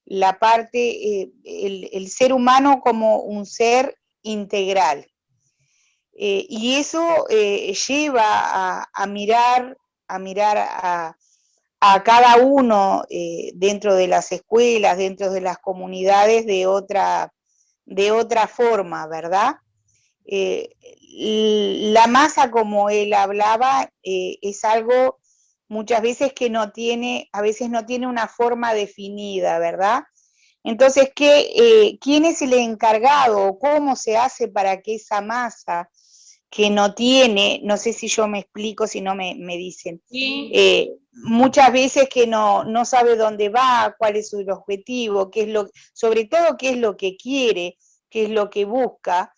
la parte, el ser humano como un ser integral. Y eso lleva a mirar a cada uno dentro de las escuelas, dentro de las comunidades de otra forma, ¿verdad? La masa, como él hablaba, es algo muchas veces que a veces no tiene una forma definida, ¿verdad? Entonces, ¿quién es el encargado o cómo se hace para que esa masa que no tiene, no sé si yo me explico, si no me dicen, Sí. muchas veces que no sabe dónde va, cuál es su objetivo, sobre todo qué es lo que quiere, qué es lo que busca.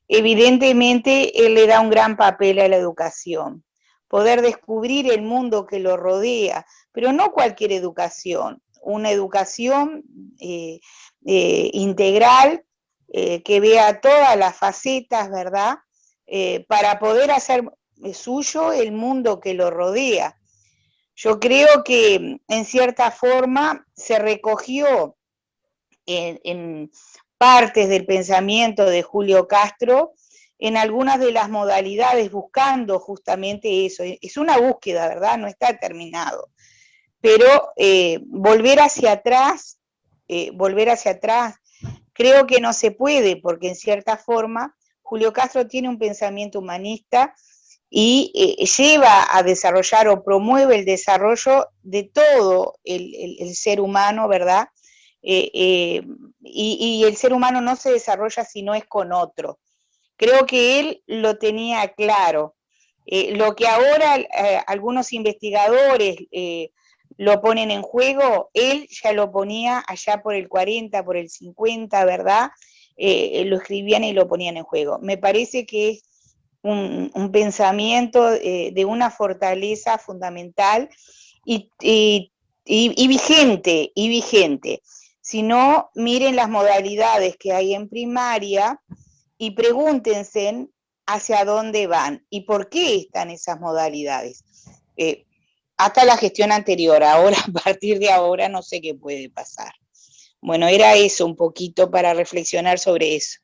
Evidentemente, él le da un gran papel a la educación, poder descubrir el mundo que lo rodea, pero no cualquier educación, una educación integral, que vea todas las facetas, ¿verdad? Para poder hacer suyo el mundo que lo rodea. Yo creo que en cierta forma se recogió en partes del pensamiento de Julio Castro en algunas de las modalidades, buscando justamente eso. Es una búsqueda, ¿verdad? No está terminado. Pero volver hacia atrás, creo que no se puede, porque en cierta forma Julio Castro tiene un pensamiento humanista y lleva a desarrollar o promueve el desarrollo de todo el ser humano, ¿verdad? Y el ser humano no se desarrolla si no es con otro. Creo que él lo tenía claro. Lo que ahora algunos investigadores lo ponen en juego, él ya lo ponía allá por el 40, por el 50, ¿verdad? Lo escribían y lo ponían en juego. Me parece que es un pensamiento de una fortaleza fundamental y vigente. Si no, miren las modalidades que hay en primaria y pregúntense hacia dónde van y por qué están esas modalidades. Hasta la gestión anterior, ahora, a partir de ahora, no sé qué puede pasar. Bueno, era eso un poquito para reflexionar sobre eso.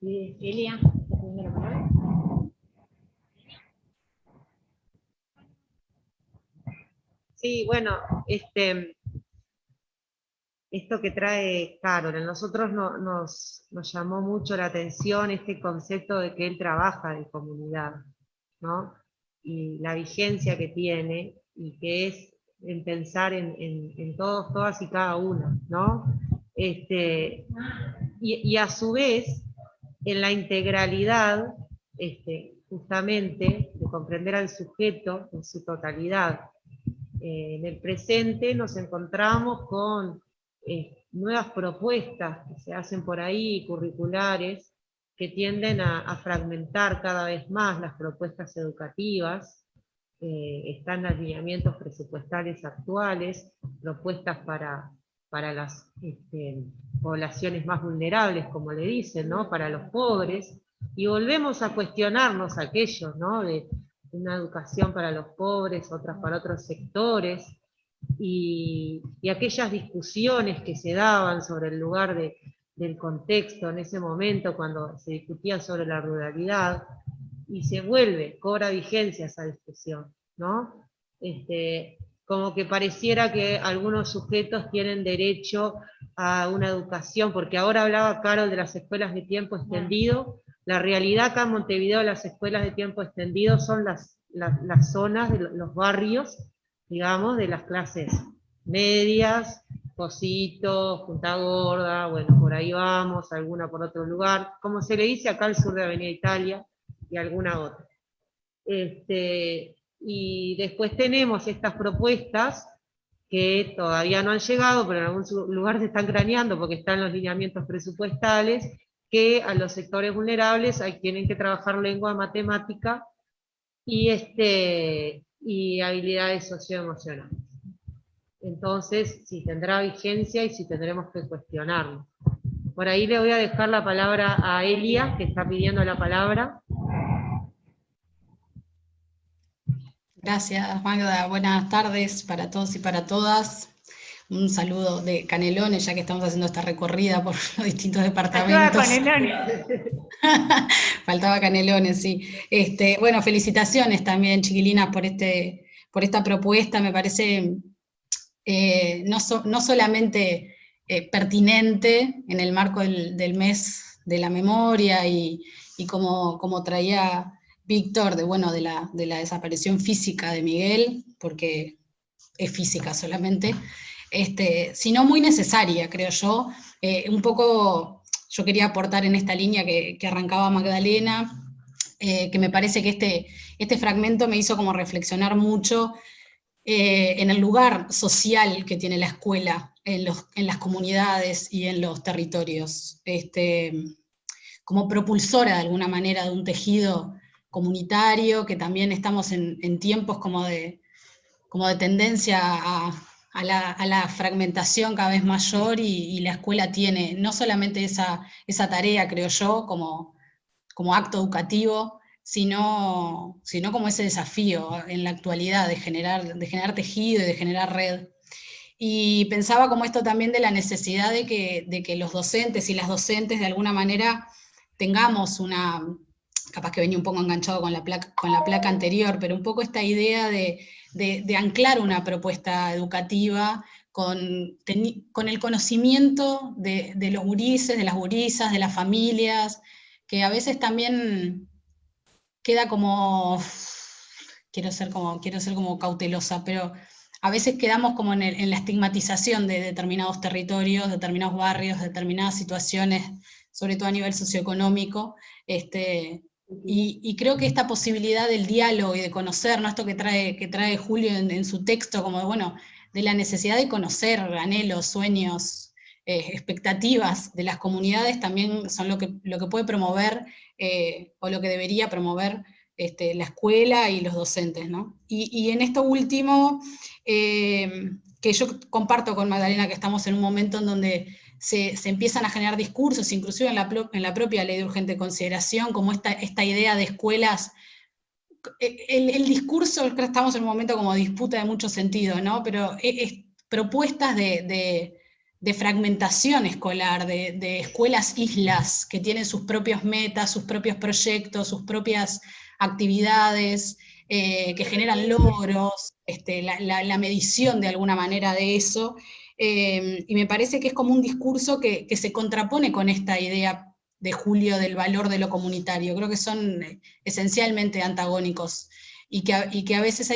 Elia. Sí, bueno, esto que trae Carol, a nosotros nos llamó mucho la atención este concepto de que él trabaja de comunidad, ¿no? Y la vigencia que tiene, y que es en pensar en todos, todas y cada una, ¿no? Y a su vez, en la integralidad, justamente, de comprender al sujeto en su totalidad. En el presente nos encontramos con nuevas propuestas que se hacen por ahí, curriculares, que tienden a fragmentar cada vez más las propuestas educativas. Están los lineamientos presupuestales actuales, propuestas para las poblaciones más vulnerables, como le dicen, ¿no? Para los pobres, y volvemos a cuestionarnos aquello, ¿no? De una educación para los pobres, otras para otros sectores, y aquellas discusiones que se daban sobre el lugar del contexto en ese momento cuando se discutía sobre la ruralidad, y se vuelve, cobra vigencia esa discusión, ¿no? Como que pareciera que algunos sujetos tienen derecho a una educación, porque ahora hablaba Carol de las escuelas de tiempo extendido. La realidad acá en Montevideo, las escuelas de tiempo extendido son las zonas, de los barrios, digamos, de las clases medias, Pocito, Punta Gorda, bueno, por ahí vamos, alguna por otro lugar, como se le dice acá al sur de Avenida Italia, y alguna otra. Y después tenemos estas propuestas que todavía no han llegado, pero en algún lugar se están craneando porque están los lineamientos presupuestales, que a los sectores vulnerables tienen que trabajar lengua, matemática y habilidades socioemocionales. Entonces, si tendrá vigencia y si tendremos que cuestionarlo. Por ahí le voy a dejar la palabra a Elia, que está pidiendo la palabra. Gracias, Magda. Buenas tardes para todos y para todas. Un saludo de Canelones, ya que estamos haciendo esta recorrida por los distintos departamentos. Faltaba Canelones. Faltaba Canelones, sí. Bueno, felicitaciones también, chiquilinas, por esta propuesta. Me parece no solamente pertinente en el marco del mes de la memoria y como traía Víctor, de la desaparición física de Miguel, porque es física solamente, sino muy necesaria, creo yo. Un poco yo quería aportar en esta línea que arrancaba Magdalena, que me parece que este fragmento me hizo como reflexionar mucho en el lugar social que tiene la escuela en las comunidades y en los territorios, como propulsora de alguna manera de un tejido comunitario, que también estamos en tiempos como de tendencia a la fragmentación cada vez mayor, y la escuela tiene no solamente esa tarea, creo yo, como acto educativo, sino como ese desafío en la actualidad de generar tejido y de generar red. Y pensaba como esto también de la necesidad de que los docentes y las docentes de alguna manera tengamos capaz que venía un poco enganchado con la placa anterior, pero un poco esta idea de anclar una propuesta educativa con el conocimiento de los gurises, de las gurisas, de las familias, que a veces también queda como, quiero ser como cautelosa, pero a veces quedamos como en la estigmatización de determinados territorios, determinados barrios, determinadas situaciones, sobre todo a nivel socioeconómico, y creo que esta posibilidad del diálogo y de conocer, ¿no? Esto que trae Julio en su texto, como de la necesidad de conocer anhelos, sueños, expectativas de las comunidades, también son lo que puede promover, o lo que debería promover la escuela y los docentes, ¿no? Y en esto último, que yo comparto con Magdalena, que estamos en un momento en donde se empiezan a generar discursos, inclusive en la propia ley de urgente consideración, como esta idea de escuelas. El discurso, creo que estamos en un momento como disputa de mucho sentido, ¿no? Pero propuestas de fragmentación escolar, de escuelas islas que tienen sus propios metas, sus propios proyectos, sus propias actividades, que generan logros, la medición de alguna manera de eso, y me parece que es como un discurso que se contrapone con esta idea de Julio del valor de lo comunitario. Creo que son esencialmente antagónicos, y que a veces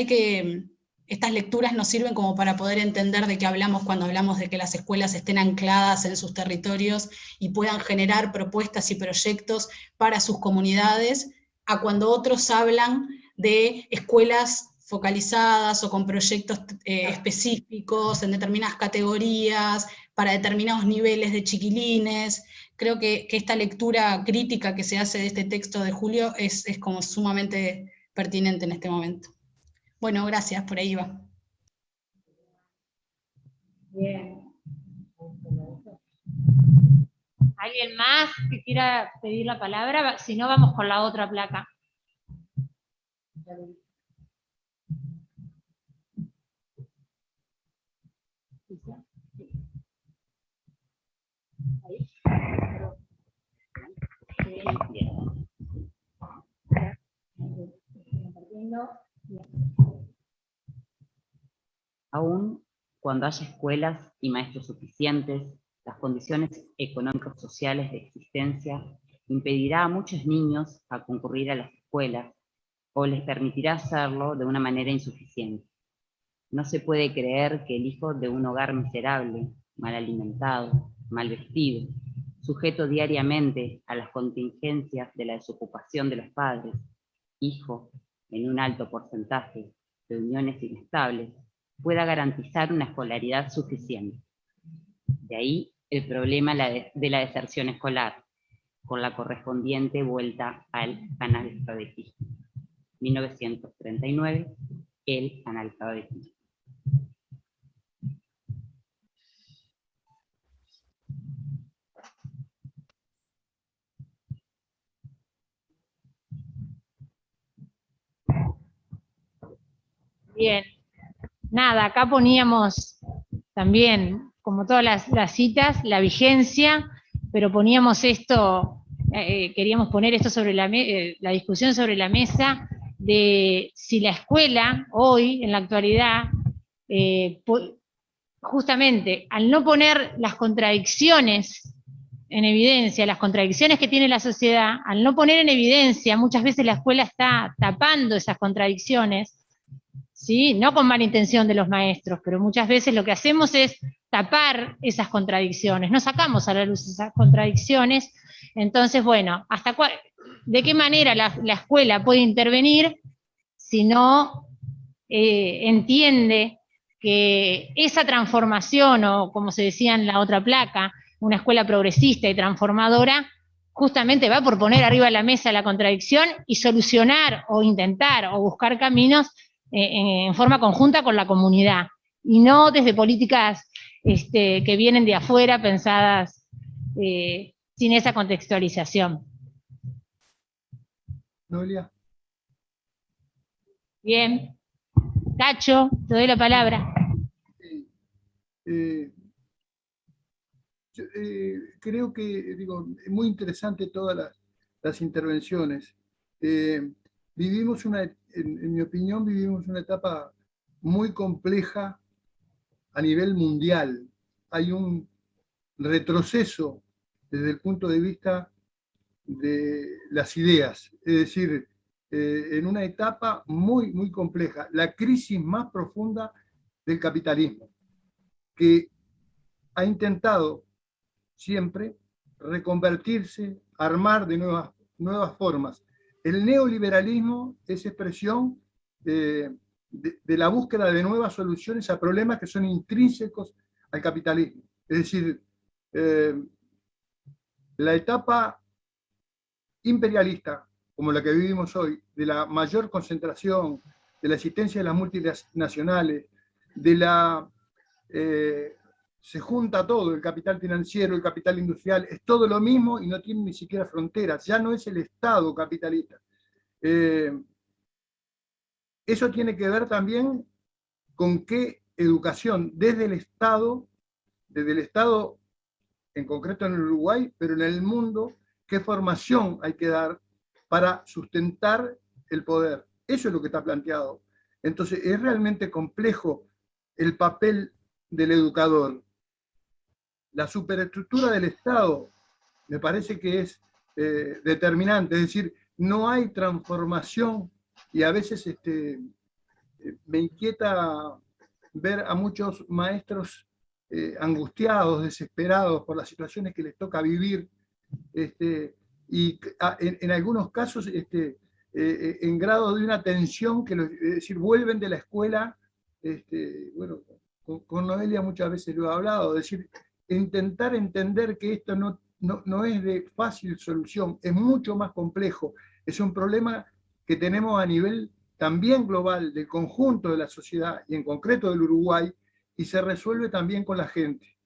estas lecturas nos sirven como para poder entender de qué hablamos cuando hablamos de que las escuelas estén ancladas en sus territorios y puedan generar propuestas y proyectos para sus comunidades, a cuando otros hablan de escuelas focalizadas o con proyectos específicos en determinadas categorías, para determinados niveles de chiquilines. Creo que esta lectura crítica que se hace de este texto de Julio es como sumamente pertinente en este momento. Bueno, gracias, por ahí va. Bien. ¿Alguien más que quiera pedir la palabra? Si no, vamos con la otra placa. Aún cuando haya escuelas y maestros suficientes, las condiciones económicas sociales de existencia impedirá a muchos niños a concurrir a las escuelas, o les permitirá hacerlo de una manera insuficiente. No se puede creer que el hijo de un hogar miserable, mal alimentado, mal vestido, sujeto diariamente a las contingencias de la desocupación de los padres, hijo en un alto porcentaje de uniones inestables, pueda garantizar una escolaridad suficiente. De ahí el problema de la deserción escolar, con la correspondiente vuelta al analfabetismo. 1939, el analfabetismo. Bien. Nada, acá poníamos también, como todas las citas, la vigencia, pero poníamos esto, queríamos poner esto sobre la discusión sobre la mesa, de si la escuela hoy, en la actualidad, justamente al no poner las contradicciones en evidencia, las contradicciones que tiene la sociedad, al no poner en evidencia, muchas veces la escuela está tapando esas contradicciones, ¿sí? No con mala intención de los maestros, pero muchas veces lo que hacemos es tapar esas contradicciones, no sacamos a la luz esas contradicciones. Entonces, bueno, ¿de qué manera la escuela puede intervenir si no entiende que esa transformación, o como se decía en la otra placa, una escuela progresista y transformadora, justamente va por poner arriba de la mesa la contradicción y solucionar o intentar o buscar caminos en forma conjunta con la comunidad, y no desde políticas que vienen de afuera pensadas sin esa contextualización. Noelia. Bien. Cacho, te doy la palabra. Creo que, es muy interesante todas las intervenciones. Vivimos en mi opinión, vivimos una etapa muy compleja a nivel mundial. Hay un retroceso desde el punto de vista de las ideas, es decir, en una etapa muy, muy compleja, la crisis más profunda del capitalismo, que ha intentado siempre reconvertirse, armar de nuevas formas. El neoliberalismo es expresión de la búsqueda de nuevas soluciones a problemas que son intrínsecos al capitalismo. Es decir, la etapa imperialista, como la que vivimos hoy, de la mayor concentración, de la existencia de las multinacionales, se junta todo, el capital financiero, el capital industrial, es todo lo mismo y no tiene ni siquiera fronteras, ya no es el Estado capitalista. Eso tiene que ver también con qué educación desde el Estado en concreto en el Uruguay, pero en el mundo, qué formación hay que dar para sustentar el poder. Eso es lo que está planteado. Entonces, es realmente complejo el papel del educador. La superestructura del Estado me parece que es determinante, es decir, no hay transformación, y a veces me inquieta ver a muchos maestros angustiados, desesperados por las situaciones que les toca vivir, y en algunos casos en grado de una tensión, es decir, vuelven de la escuela, bueno, con Noelia muchas veces lo he hablado, es decir, intentar entender que esto no es de fácil solución, es mucho más complejo, es un problema que tenemos a nivel también global del conjunto de la sociedad y en concreto del Uruguay, y se resuelve también con la gente.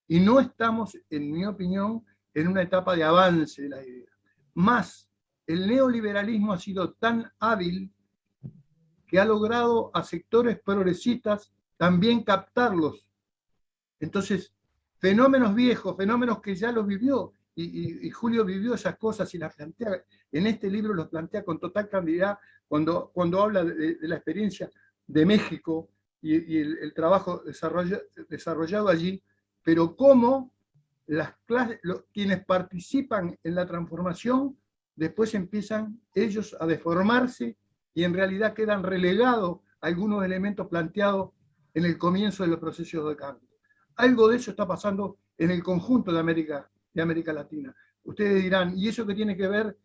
Y no estamos, en mi opinión, en una etapa de avance de la idea. Más, el neoliberalismo ha sido tan hábil que ha logrado a sectores progresistas también captarlos. Entonces, fenómenos viejos, fenómenos que ya los vivió, y Julio vivió esas cosas y las plantea, en este libro los plantea con total claridad cuando habla de la experiencia de México y el trabajo desarrollado allí, pero cómo quienes participan en la transformación después empiezan ellos a deformarse y en realidad quedan relegados a algunos elementos planteados en el comienzo de los procesos de cambio. Algo de eso está pasando en el conjunto de América Latina. Ustedes dirán, ¿y eso qué tiene que ver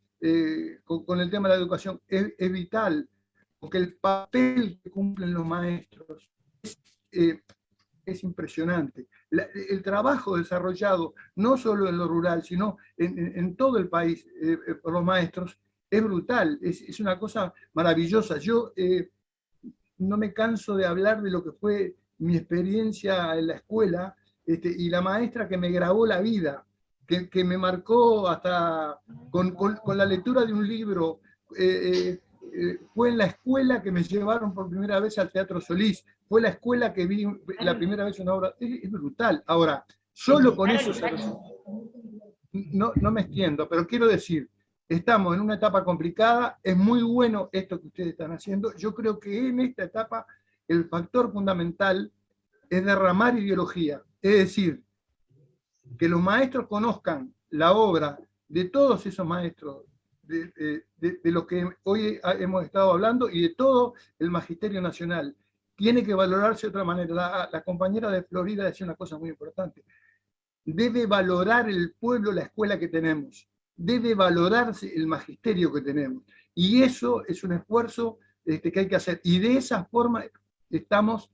con el tema de la educación? Es vital, porque el papel que cumplen los maestros es impresionante. El trabajo desarrollado, no solo en lo rural, sino en todo el país por los maestros, es brutal, es una cosa maravillosa. Yo no me canso de hablar de lo que fue mi experiencia en la escuela, y la maestra que me grabó la vida, que me marcó hasta con la lectura de un libro. Fue en la escuela que me llevaron por primera vez al Teatro Solís, fue la escuela que vi la primera vez una obra, es brutal. Ahora, solo con eso no me extiendo, pero quiero decir, estamos en una etapa complicada, es muy bueno esto que ustedes están haciendo. Yo creo que en esta etapa el factor fundamental es derramar ideología, es decir, que los maestros conozcan la obra de todos esos maestros de lo que hoy hemos estado hablando y de todo el magisterio nacional. Tiene que valorarse de otra manera. La compañera de Florida decía una cosa muy importante. Debe valorar el pueblo la escuela que tenemos. Debe valorarse el magisterio que tenemos. Y eso es un esfuerzo que hay que hacer. Y de esa forma estamos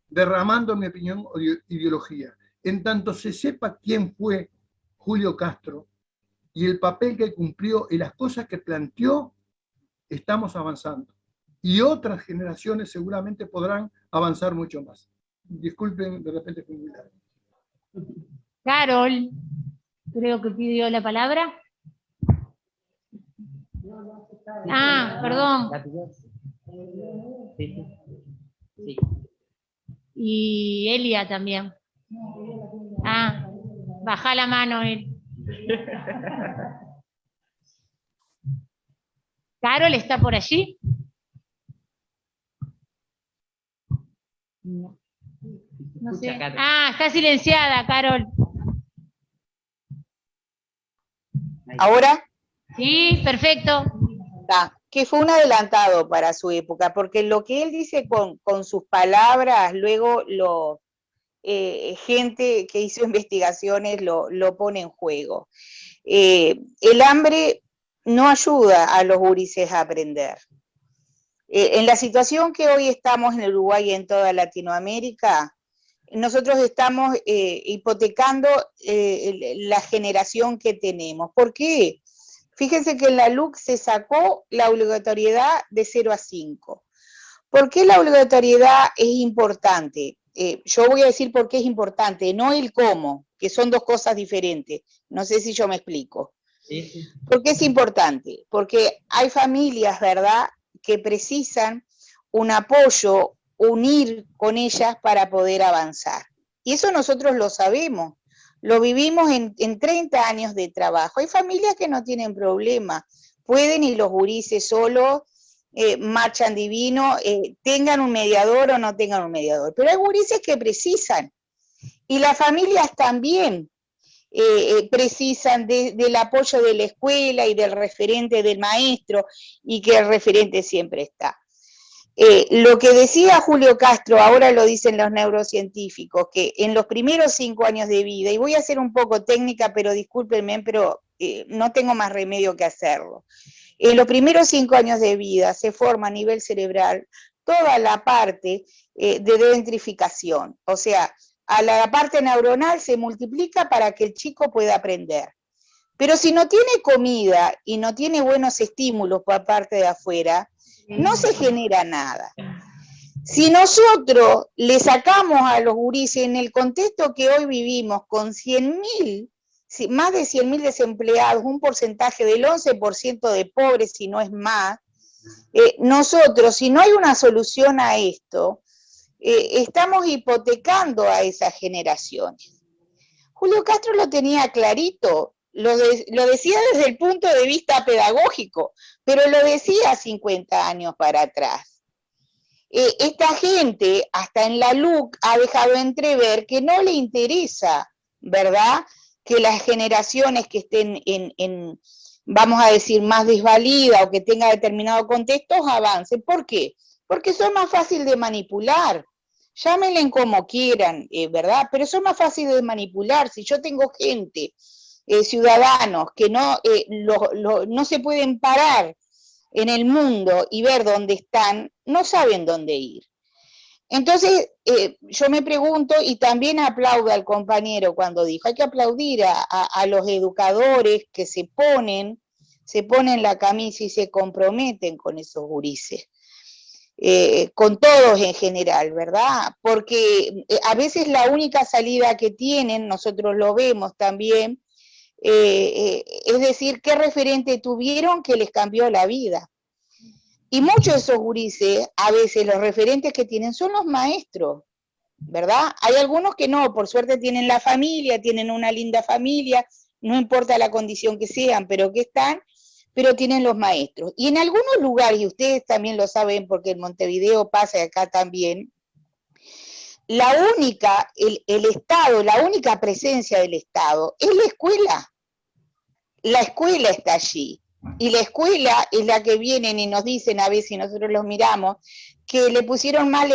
derramando, en mi opinión, ideología. En tanto se sepa quién fue Julio Castro y el papel que cumplió y las cosas que planteó, estamos avanzando. Y otras generaciones seguramente podrán avanzar mucho más. Disculpen, de repente fue muy largo. Carol, creo que pidió la palabra. Ah, perdón. Sí. Y Elia también. Ah, baja la mano, él. ¿Carol está por allí? No. No sé. Ah, está silenciada, Carol. ¿Ahora? Sí, perfecto. Que fue un adelantado para su época, porque lo que él dice con sus palabras, luego gente que hizo investigaciones lo pone en juego. El hambre no ayuda a los gurises a aprender. En la situación que hoy estamos en Uruguay y en toda Latinoamérica, nosotros estamos hipotecando la generación que tenemos. ¿Por qué? Fíjense que en la LUC se sacó la obligatoriedad de 0 a 5. ¿Por qué la obligatoriedad es importante? Yo voy a decir por qué es importante, no el cómo, que son dos cosas diferentes. No sé si yo me explico. Sí. ¿Por qué es importante? Porque hay familias, ¿verdad?, que precisan un apoyo, unir con ellas para poder avanzar. Y eso nosotros lo sabemos. Lo vivimos en 30 años de trabajo. Hay familias que no tienen problema, pueden y los gurises solos marchan divino, tengan un mediador o no tengan un mediador. Pero hay gurises que precisan, y las familias también precisan del apoyo de la escuela y del referente del maestro, y que el referente siempre está. Lo que decía Julio Castro, ahora lo dicen los neurocientíficos, que en los primeros 5 años de vida, y voy a ser un poco técnica, pero discúlpenme, pero no tengo más remedio que hacerlo. En los primeros 5 años de vida se forma a nivel cerebral toda la parte de dendrificación, o sea, a la parte neuronal se multiplica para que el chico pueda aprender. Pero si no tiene comida y no tiene buenos estímulos por parte de afuera, no se genera nada. Si nosotros le sacamos a los gurises en el contexto que hoy vivimos con 100.000, más de 100.000 desempleados, un porcentaje del 11% de pobres, si no es más, nosotros, si no hay una solución a esto, estamos hipotecando a esas generaciones. Julio Castro lo tenía clarito. Lo decía desde el punto de vista pedagógico, pero lo decía 50 años para atrás. Esta gente, hasta en la LUC, ha dejado entrever que no le interesa, ¿verdad?, que las generaciones que estén vamos a decir, más desvalidas o que tengan determinados contextos avancen. ¿Por qué? Porque son más fáciles de manipular. Llámenle como quieran, ¿verdad? Pero son más fáciles de manipular. Si yo tengo gente, ciudadanos que no se pueden parar en el mundo y ver dónde están, no saben dónde ir. Entonces, yo me pregunto, y también aplaudo al compañero cuando dijo, hay que aplaudir a los educadores que se ponen la camisa y se comprometen con esos gurises. Con todos en general, ¿verdad? Porque a veces la única salida que tienen, nosotros lo vemos también, es decir, ¿qué referente tuvieron que les cambió la vida? Y muchos de esos gurises, a veces los referentes que tienen son los maestros, ¿verdad? Hay algunos que no, por suerte tienen la familia, tienen una linda familia, no importa la condición que sean, pero que están, pero tienen los maestros. Y en algunos lugares, y ustedes también lo saben porque en Montevideo pasa y acá también, el Estado, la única presencia del Estado es la escuela. La escuela está allí. Y la escuela es la que vienen y nos dicen, a veces nosotros los miramos, que le pusieron mal,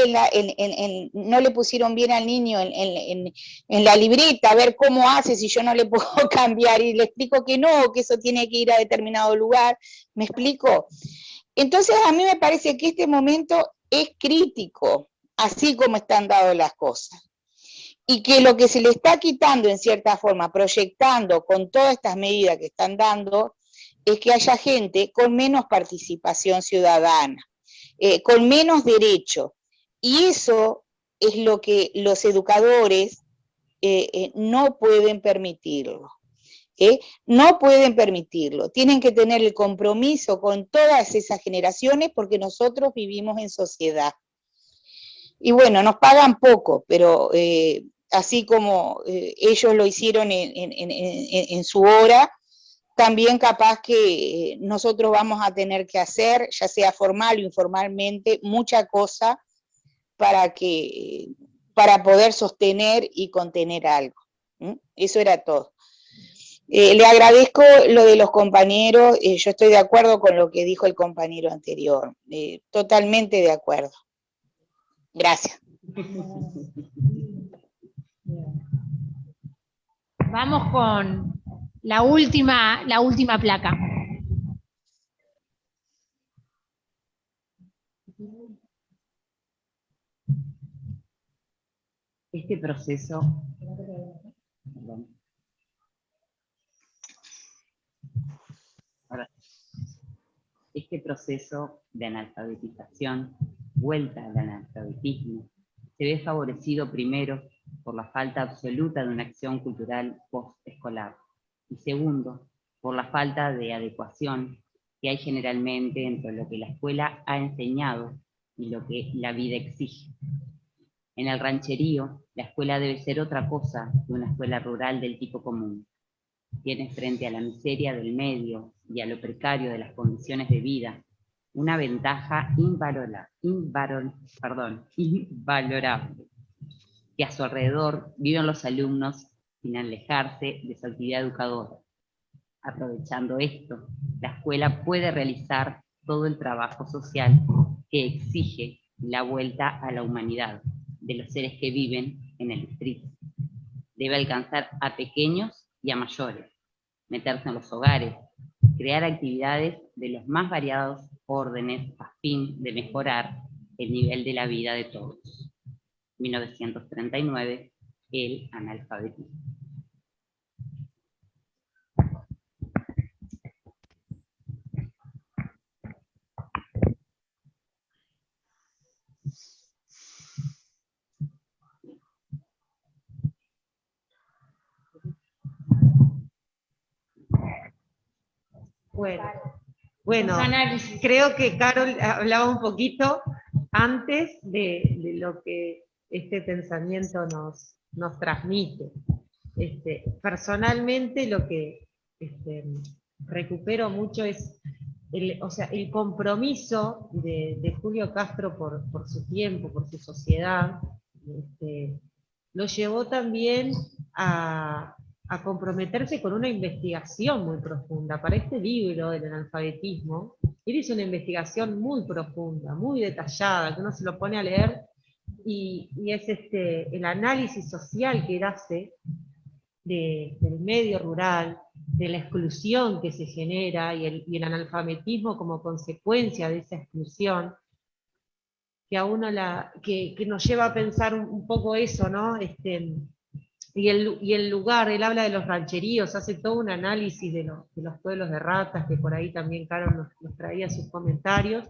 no le pusieron bien al niño en la libreta, a ver cómo hace si yo no le puedo cambiar, y le explico que no, que eso tiene que ir a determinado lugar, ¿me explico? Entonces a mí me parece que este momento es crítico, así como están dadas las cosas. Y que lo que se le está quitando en cierta forma, proyectando con todas estas medidas que están dando, es que haya gente con menos participación ciudadana, con menos derecho. Y eso es lo que los educadores no pueden permitirlo. No pueden permitirlo. Tienen que tener el compromiso con todas esas generaciones porque nosotros vivimos en sociedad. Y bueno, nos pagan poco, pero así como ellos lo hicieron en su hora, también capaz que nosotros vamos a tener que hacer, ya sea formal o informalmente, mucha cosa para poder sostener y contener algo. Eso era todo. Le agradezco lo de los compañeros, yo estoy de acuerdo con lo que dijo el compañero anterior, totalmente de acuerdo. Gracias. Vamos con la última placa. Este proceso, este proceso de analfabetización, vuelta al analfabetismo, se ve favorecido primero por la falta absoluta de una acción cultural post-escolar y segundo, por la falta de adecuación que hay generalmente entre lo que la escuela ha enseñado y lo que la vida exige. En el rancherío, la escuela debe ser otra cosa que una escuela rural del tipo común. Tiene frente a la miseria del medio y a lo precario de las condiciones de vida una ventaja invalorable, que a su alrededor viven los alumnos sin alejarse de su actividad educadora. Aprovechando esto, la escuela puede realizar todo el trabajo social que exige la vuelta a la humanidad de los seres que viven en el distrito. Debe alcanzar a pequeños y a mayores, meterse en los hogares, crear actividades de los más variados órdenes a fin de mejorar el nivel de la vida de todos. 1939, el analfabetismo. Bueno, creo que Carol hablaba un poquito antes de lo que este pensamiento nos transmite. Personalmente lo que recupero mucho es el compromiso de Julio Castro por su tiempo, por su sociedad, lo llevó también a comprometerse con una investigación muy profunda. Para este libro del analfabetismo, él hizo una investigación muy profunda, muy detallada, que uno se lo pone a leer, y es el análisis social que él hace del medio rural, de la exclusión que se genera, y el analfabetismo como consecuencia de esa exclusión, que a uno que nos lleva a pensar un poco eso, ¿no? Y el lugar, él habla de los rancheríos, hace todo un análisis de los pueblos de ratas, que por ahí también Carol nos traía sus comentarios,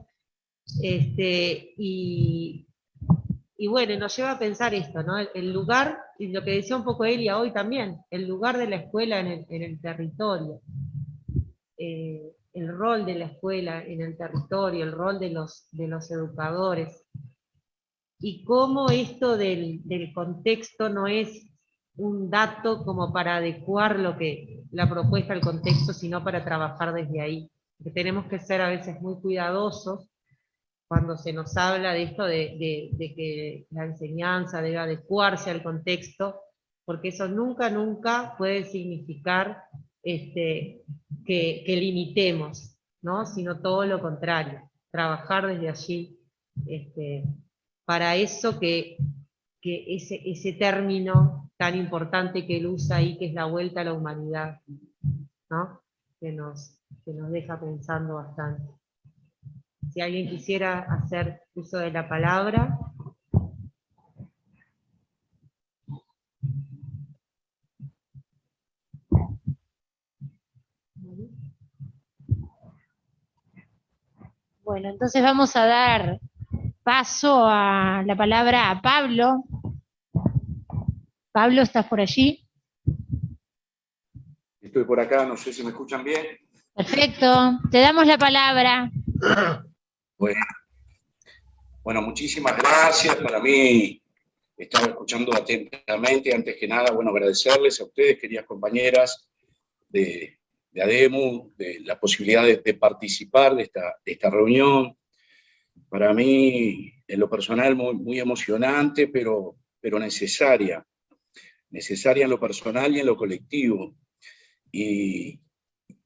y bueno, nos lleva a pensar esto, ¿no? El lugar, y lo que decía un poco Elia hoy también, el lugar de la escuela en el territorio, el rol de la escuela en el territorio, el rol de los educadores, y cómo esto del contexto no es un dato como para adecuar la propuesta al contexto, sino para trabajar desde ahí. Que tenemos que ser a veces muy cuidadosos cuando se nos habla de esto de que la enseñanza debe adecuarse al contexto, porque eso nunca puede significar que limitemos, ¿no? Sino todo lo contrario, trabajar desde allí, para eso que ese término tan importante que él usa ahí, que es la vuelta a la humanidad, ¿no? Que nos deja pensando bastante. Si alguien quisiera hacer uso de la palabra. Bueno, entonces vamos a dar paso a la palabra a Pablo. Pablo, ¿estás por allí? Estoy por acá, no sé si me escuchan bien. Perfecto, te damos la palabra. Bueno, muchísimas gracias. Para mí, estaba escuchando atentamente. Antes que nada, bueno, agradecerles a ustedes, queridas compañeras de ADEMU, de la posibilidad de participar de esta reunión. Para mí, en lo personal, muy emocionante, pero necesaria. Necesaria en lo personal y en lo colectivo. Y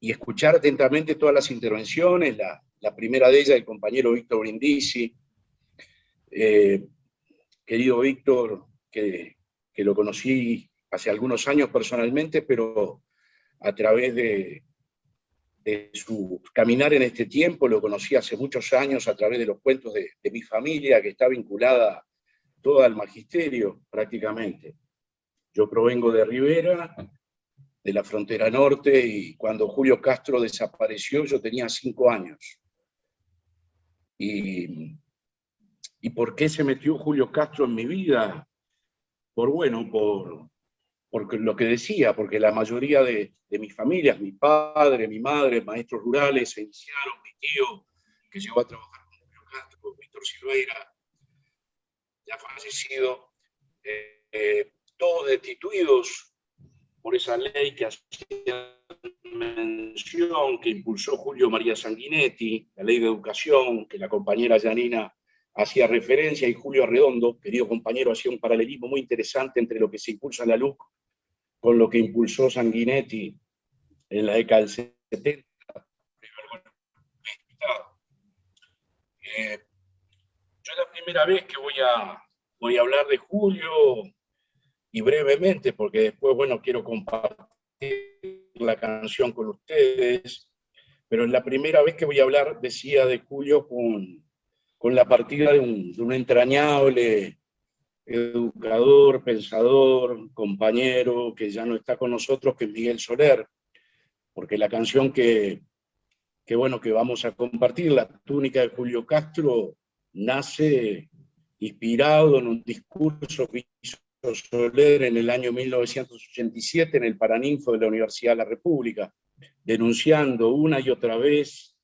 escuchar atentamente todas las intervenciones, la primera de ellas, el compañero Víctor Brindisi. Querido Víctor, que lo conocí hace algunos años personalmente, pero a través de su caminar en este tiempo, lo conocí hace muchos años a través de los cuentos de mi familia, que está vinculada toda al magisterio prácticamente. Yo provengo de Rivera, de la frontera norte, y cuando Julio Castro desapareció yo tenía 5 años. ¿Y por qué se metió Julio Castro en mi vida? Por lo que decía, porque la mayoría de mis familias, mi padre, mi madre, maestros rurales, se iniciaron, mi tío, que llegó a trabajar con Julio Castro, Víctor Silveira, ya fallecido, todos destituidos por esa ley que hacía mención, que impulsó Julio María Sanguinetti, la ley de educación, que la compañera Yanina hacía referencia, y Julio Arredondo, querido compañero, hacía un paralelismo muy interesante entre lo que se impulsa en la LUC con lo que impulsó Sanguinetti en la década del 70. Yo es la primera vez que voy a hablar de Julio, y brevemente, porque después, bueno, quiero compartir la canción con ustedes, pero es la primera vez que voy a hablar, decía, de Julio con la partida de un entrañable educador, pensador, compañero, que ya no está con nosotros, que es Miguel Soler, porque la canción que vamos a compartir, La túnica de Julio Castro, nace inspirado en un discurso que hizo Soler en el año 1987 en el Paraninfo de la Universidad de la República, denunciando una y otra vez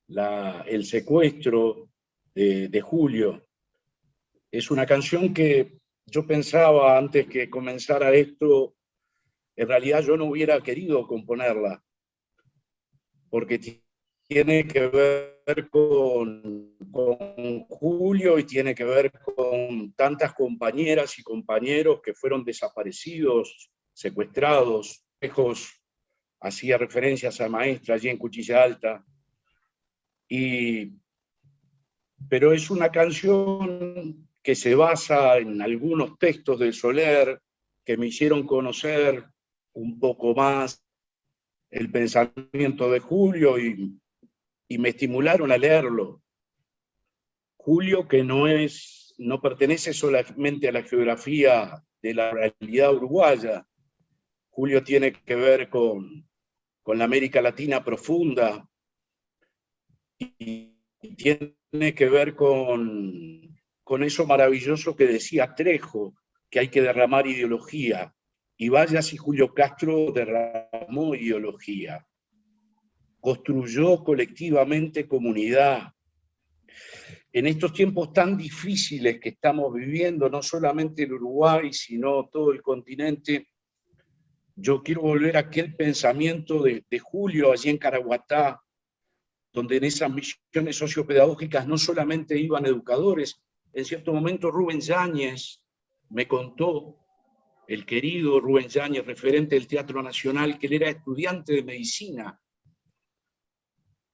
el secuestro de Julio. Es una canción que yo pensaba antes que comenzara esto, en realidad yo no hubiera querido componerla, porque tiene que ver con Julio y tiene que ver con tantas compañeras y compañeros que fueron desaparecidos, secuestrados, lejos. Hacía referencias a maestra allí en Cuchilla Alta. Pero es una canción que se basa en algunos textos de Soler que me hicieron conocer un poco más el pensamiento de Julio y me estimularon a leerlo. Julio, que no pertenece solamente a la geografía de la realidad uruguaya. Julio tiene que ver con la América Latina profunda, y tiene que ver con eso maravilloso que decía Trejo, que hay que derramar ideología. Y vaya si Julio Castro derramó ideología. Construyó colectivamente comunidad. En estos tiempos tan difíciles que estamos viviendo, no solamente el Uruguay, sino todo el continente, yo quiero volver a aquel pensamiento de Julio allí en Caraguatá, donde en esas misiones sociopedagógicas no solamente iban educadores. En cierto momento Rubén Yáñez me contó el querido Rubén Yáñez, referente del Teatro Nacional, que él era estudiante de medicina.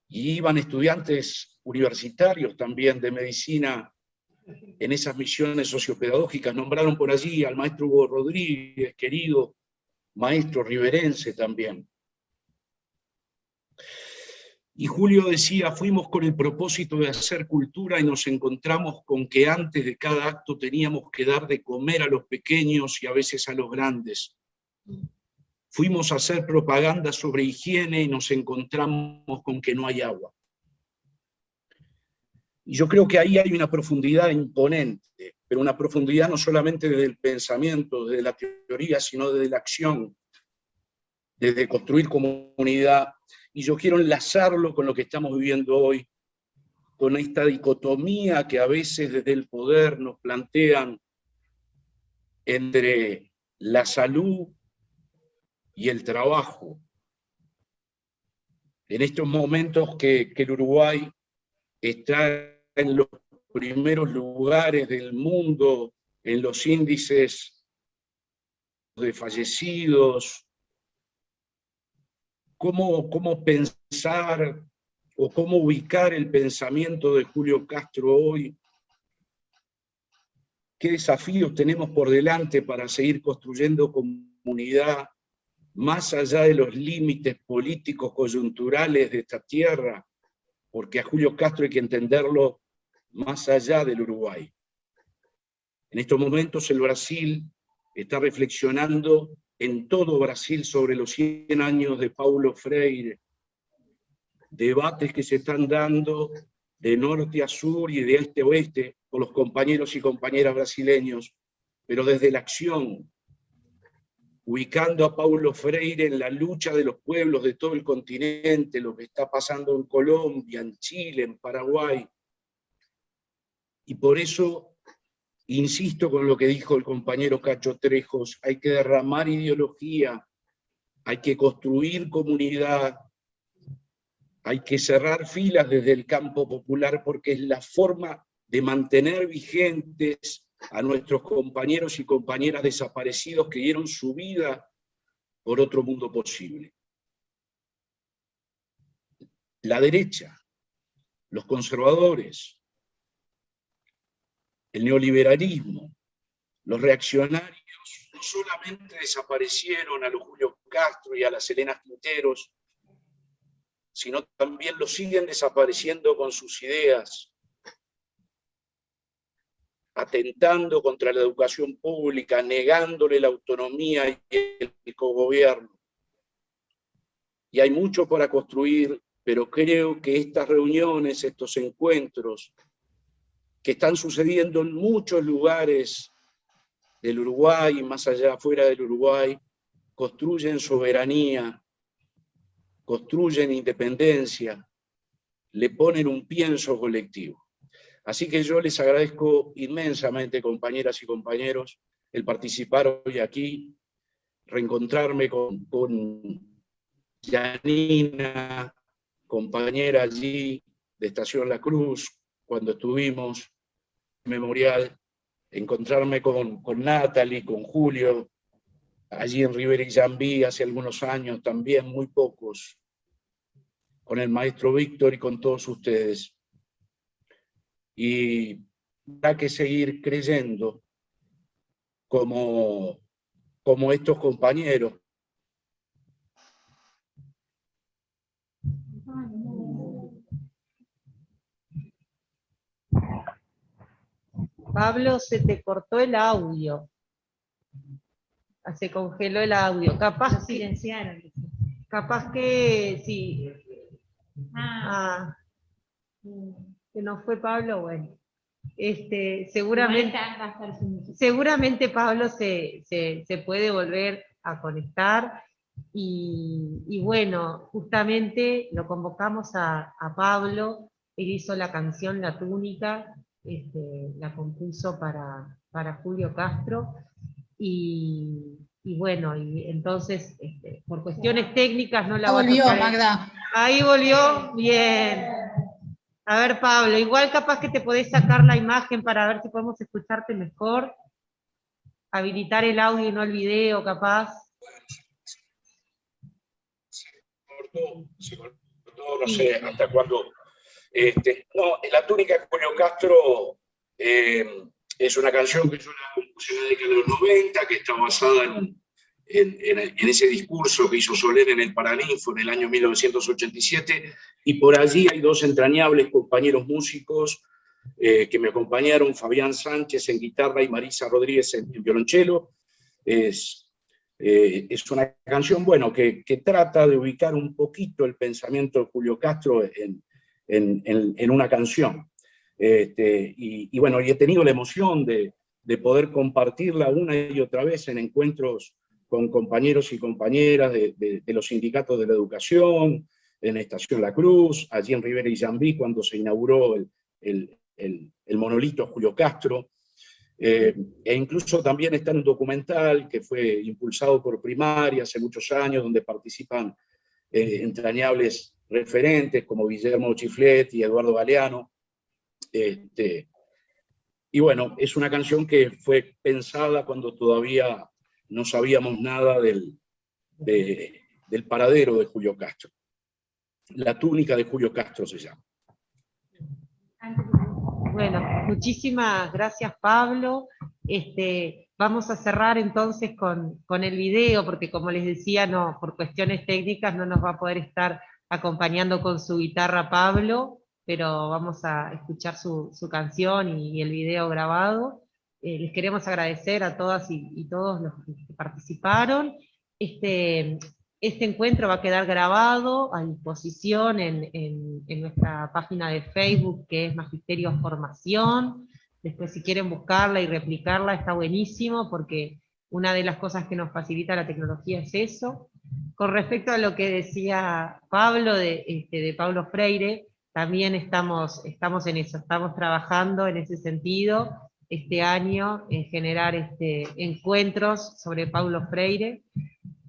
Y iban estudiantes universitarios también de medicina en esas misiones sociopedagógicas. Nombraron por allí al maestro Hugo Rodríguez, querido maestro riverense también. Y Julio decía, fuimos con el propósito de hacer cultura y nos encontramos con que antes de cada acto teníamos que dar de comer a los pequeños y a veces a los grandes. Fuimos a hacer propaganda sobre higiene y nos encontramos con que no hay agua. Y yo creo que ahí hay una profundidad imponente, pero una profundidad no solamente desde el pensamiento, desde la teoría, sino desde la acción, desde construir comunidad. Y yo quiero enlazarlo con lo que estamos viviendo hoy, con esta dicotomía que a veces desde el poder nos plantean entre la salud y el trabajo. En estos momentos que el Uruguay está en los primeros lugares del mundo, en los índices de fallecidos, ¿cómo pensar o cómo ubicar el pensamiento de Julio Castro hoy? ¿Qué desafíos tenemos por delante para seguir construyendo comunidad más allá de los límites políticos coyunturales de esta tierra? Porque a Julio Castro hay que entenderlo más allá del Uruguay. En estos momentos el Brasil está reflexionando en todo Brasil sobre los 100 años de Paulo Freire, debates que se están dando de norte a sur y de este a oeste por los compañeros y compañeras brasileños, pero desde la acción, ubicando a Paulo Freire en la lucha de los pueblos de todo el continente, lo que está pasando en Colombia, en Chile, en Paraguay. Y por eso insisto con lo que dijo el compañero Cacho Trejos, hay que derramar ideología, hay que construir comunidad, hay que cerrar filas desde el campo popular porque es la forma de mantener vigentes a nuestros compañeros y compañeras desaparecidos que dieron su vida por otro mundo posible. La derecha, los conservadores, el neoliberalismo, los reaccionarios, no solamente desaparecieron a los Julio Castro y a las Elena Quinteros, sino también los siguen desapareciendo con sus ideas, atentando contra la educación pública, negándole la autonomía y el cogobierno. Y hay mucho para construir, pero creo que estas reuniones, estos encuentros, que están sucediendo en muchos lugares del Uruguay y más allá, afuera del Uruguay, construyen soberanía, construyen independencia, le ponen un pienso colectivo. Así que yo les agradezco inmensamente, compañeras y compañeros, el participar hoy aquí, reencontrarme con Janina, compañera allí de Estación La Cruz, cuando estuvimos en Memorial, encontrarme con Natalie, con Julio, allí en Rivera y Jambí hace algunos años, también muy pocos, con el maestro Víctor y con todos ustedes. Y hay que seguir creyendo como estos compañeros. Pablo, se te cortó el audio. Se congeló el audio. Capaz silenciaron. Capaz que sí. Que no fue Pablo, bueno. Seguramente Pablo se puede volver a conectar. Y bueno, justamente lo convocamos a Pablo. Él hizo la canción La Túnica, la compuso para Julio Castro. Y bueno, y entonces, por cuestiones técnicas no la va a Volvió, tocar. Magda. Ahí volvió, bien. A ver, Pablo, igual capaz que te podés sacar la imagen para ver si podemos escucharte mejor. habilitar el audio y no el video, capaz. Se cortó, no sé hasta cuándo. No, La túnica de Julio Castro es una canción que yo la compuse en la década de los 90, que está basada en ese discurso que hizo Soler en el Paraninfo en el año 1987, y por allí hay dos entrañables compañeros músicos que me acompañaron, Fabián Sánchez en guitarra y Marisa Rodríguez en violonchelo. Es una canción, bueno, que trata de ubicar un poquito el pensamiento de Julio Castro en una canción. Y bueno, y he tenido la emoción de poder compartirla una y otra vez en encuentros con compañeros y compañeras de los sindicatos de la educación, en Estación La Cruz, allí en Rivera y Jambí, cuando se inauguró el monolito Julio Castro. E incluso también está en un documental que fue impulsado por Primaria hace muchos años, donde participan entrañables referentes como Guillermo Chiflet y Eduardo Galeano. Y bueno, es una canción que fue pensada cuando todavía no sabíamos nada del paradero de Julio Castro. La túnica de Julio Castro se llama. Bueno, muchísimas gracias, Pablo. Vamos a cerrar entonces con el video, porque como les decía, no, por cuestiones técnicas no nos va a poder estar acompañando con su guitarra Pablo, pero vamos a escuchar su canción y el video grabado. Les queremos agradecer a todas y todos los que participaron. Este encuentro va a quedar grabado a disposición en nuestra página de Facebook, que es Magisterio Formación. Después, si quieren buscarla y replicarla, está buenísimo, porque una de las cosas que nos facilita la tecnología es eso. Con respecto a lo que decía Pablo, de Paulo Freire, también estamos en eso, estamos trabajando en ese sentido este año, en generar encuentros sobre Paulo Freire.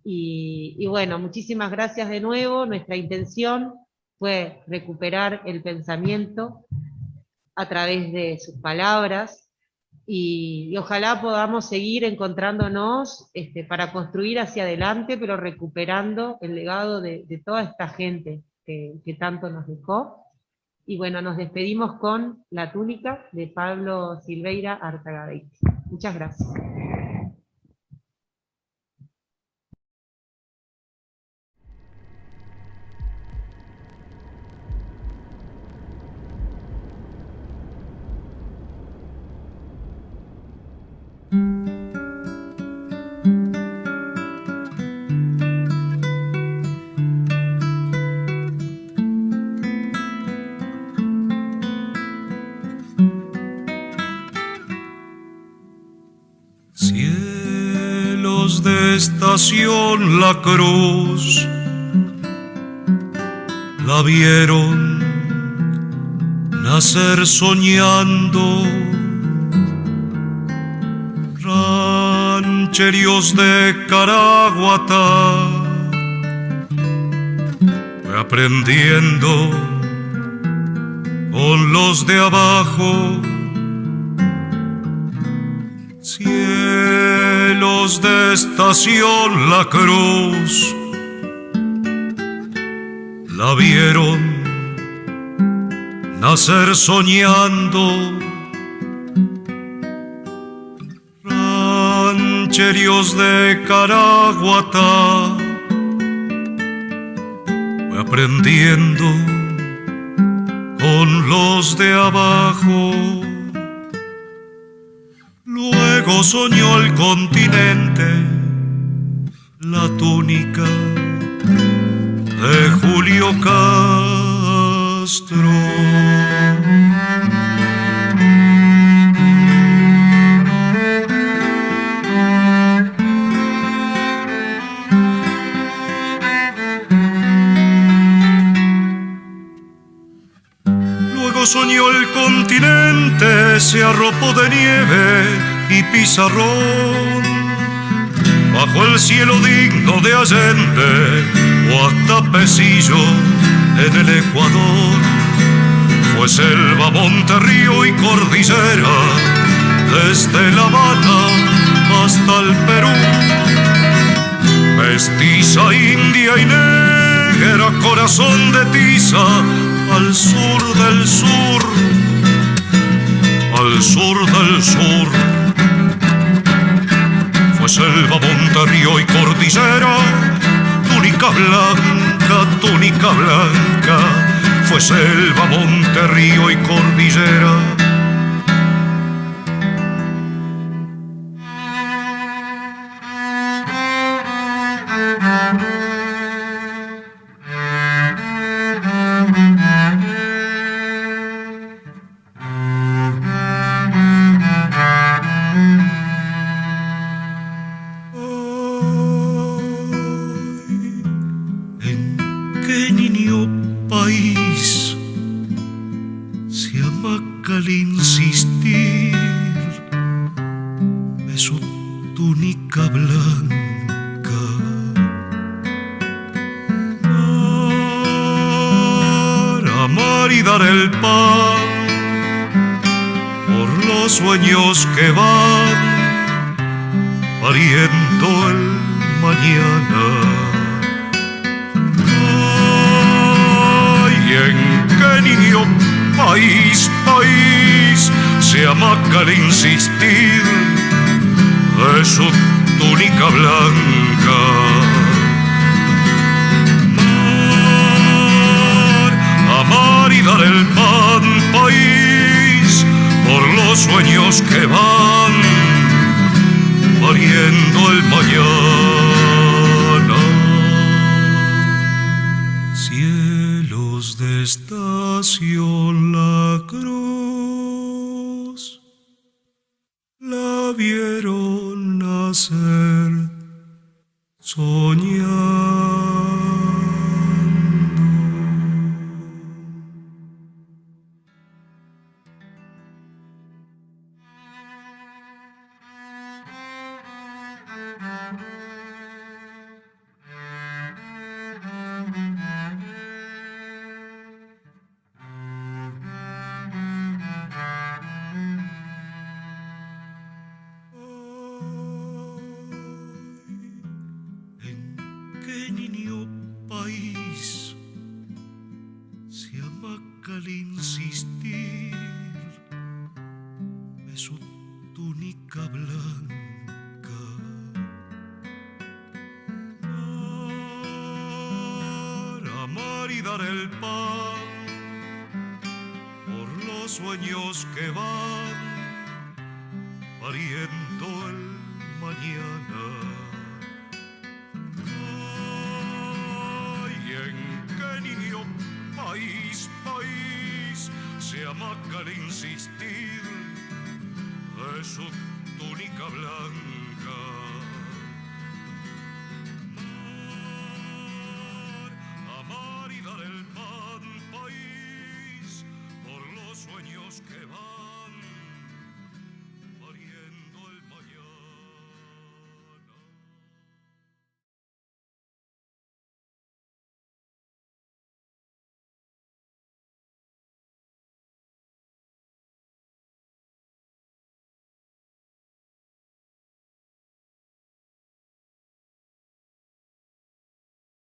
Y bueno, muchísimas gracias de nuevo. Nuestra intención fue recuperar el pensamiento a través de sus palabras, y ojalá podamos seguir encontrándonos para construir hacia adelante, pero recuperando el legado de toda esta gente que tanto nos dejó. Y bueno, nos despedimos con La túnica de Pablo Silveira Artagadeiti. Muchas gracias. Cielos de Estación La Cruz la vieron nacer soñando, rancherios de Caraguatá, fue aprendiendo con los de abajo. Cielos de Estación La Cruz la vieron nacer soñando, rancherios de Caraguatá, fue aprendiendo con los de abajo. Luego soñó el continente, la túnica de Julio Castro. Luego soñó el continente, se arropó de nieve y pizarrón, bajo el cielo digno de Allende o hasta Pesillo en el Ecuador. Fue selva, monte, río y cordillera, desde La Habana hasta el Perú. Mestiza, india y negra, corazón de tiza, al sur del sur, al sur del sur. Fue selva, monte, río y cordillera, túnica blanca, fue selva, monte, río y cordillera. Al insistir de su túnica blanca, para amar y dar el pan por los sueños que van pariendo el mañana. Ay, en qué niño país se amaca al insistir de su túnica blanca. Amar y dar el pan, país, por los sueños que van pariendo el mañana. Cielos de estación, la cruz la vieron nacer soñando. Al insistir de su túnica blanca, para amar y dar el pan por los sueños que van pariendo el mañana. Ay, en qué niño país se amaca al insistir de su túnica blanca.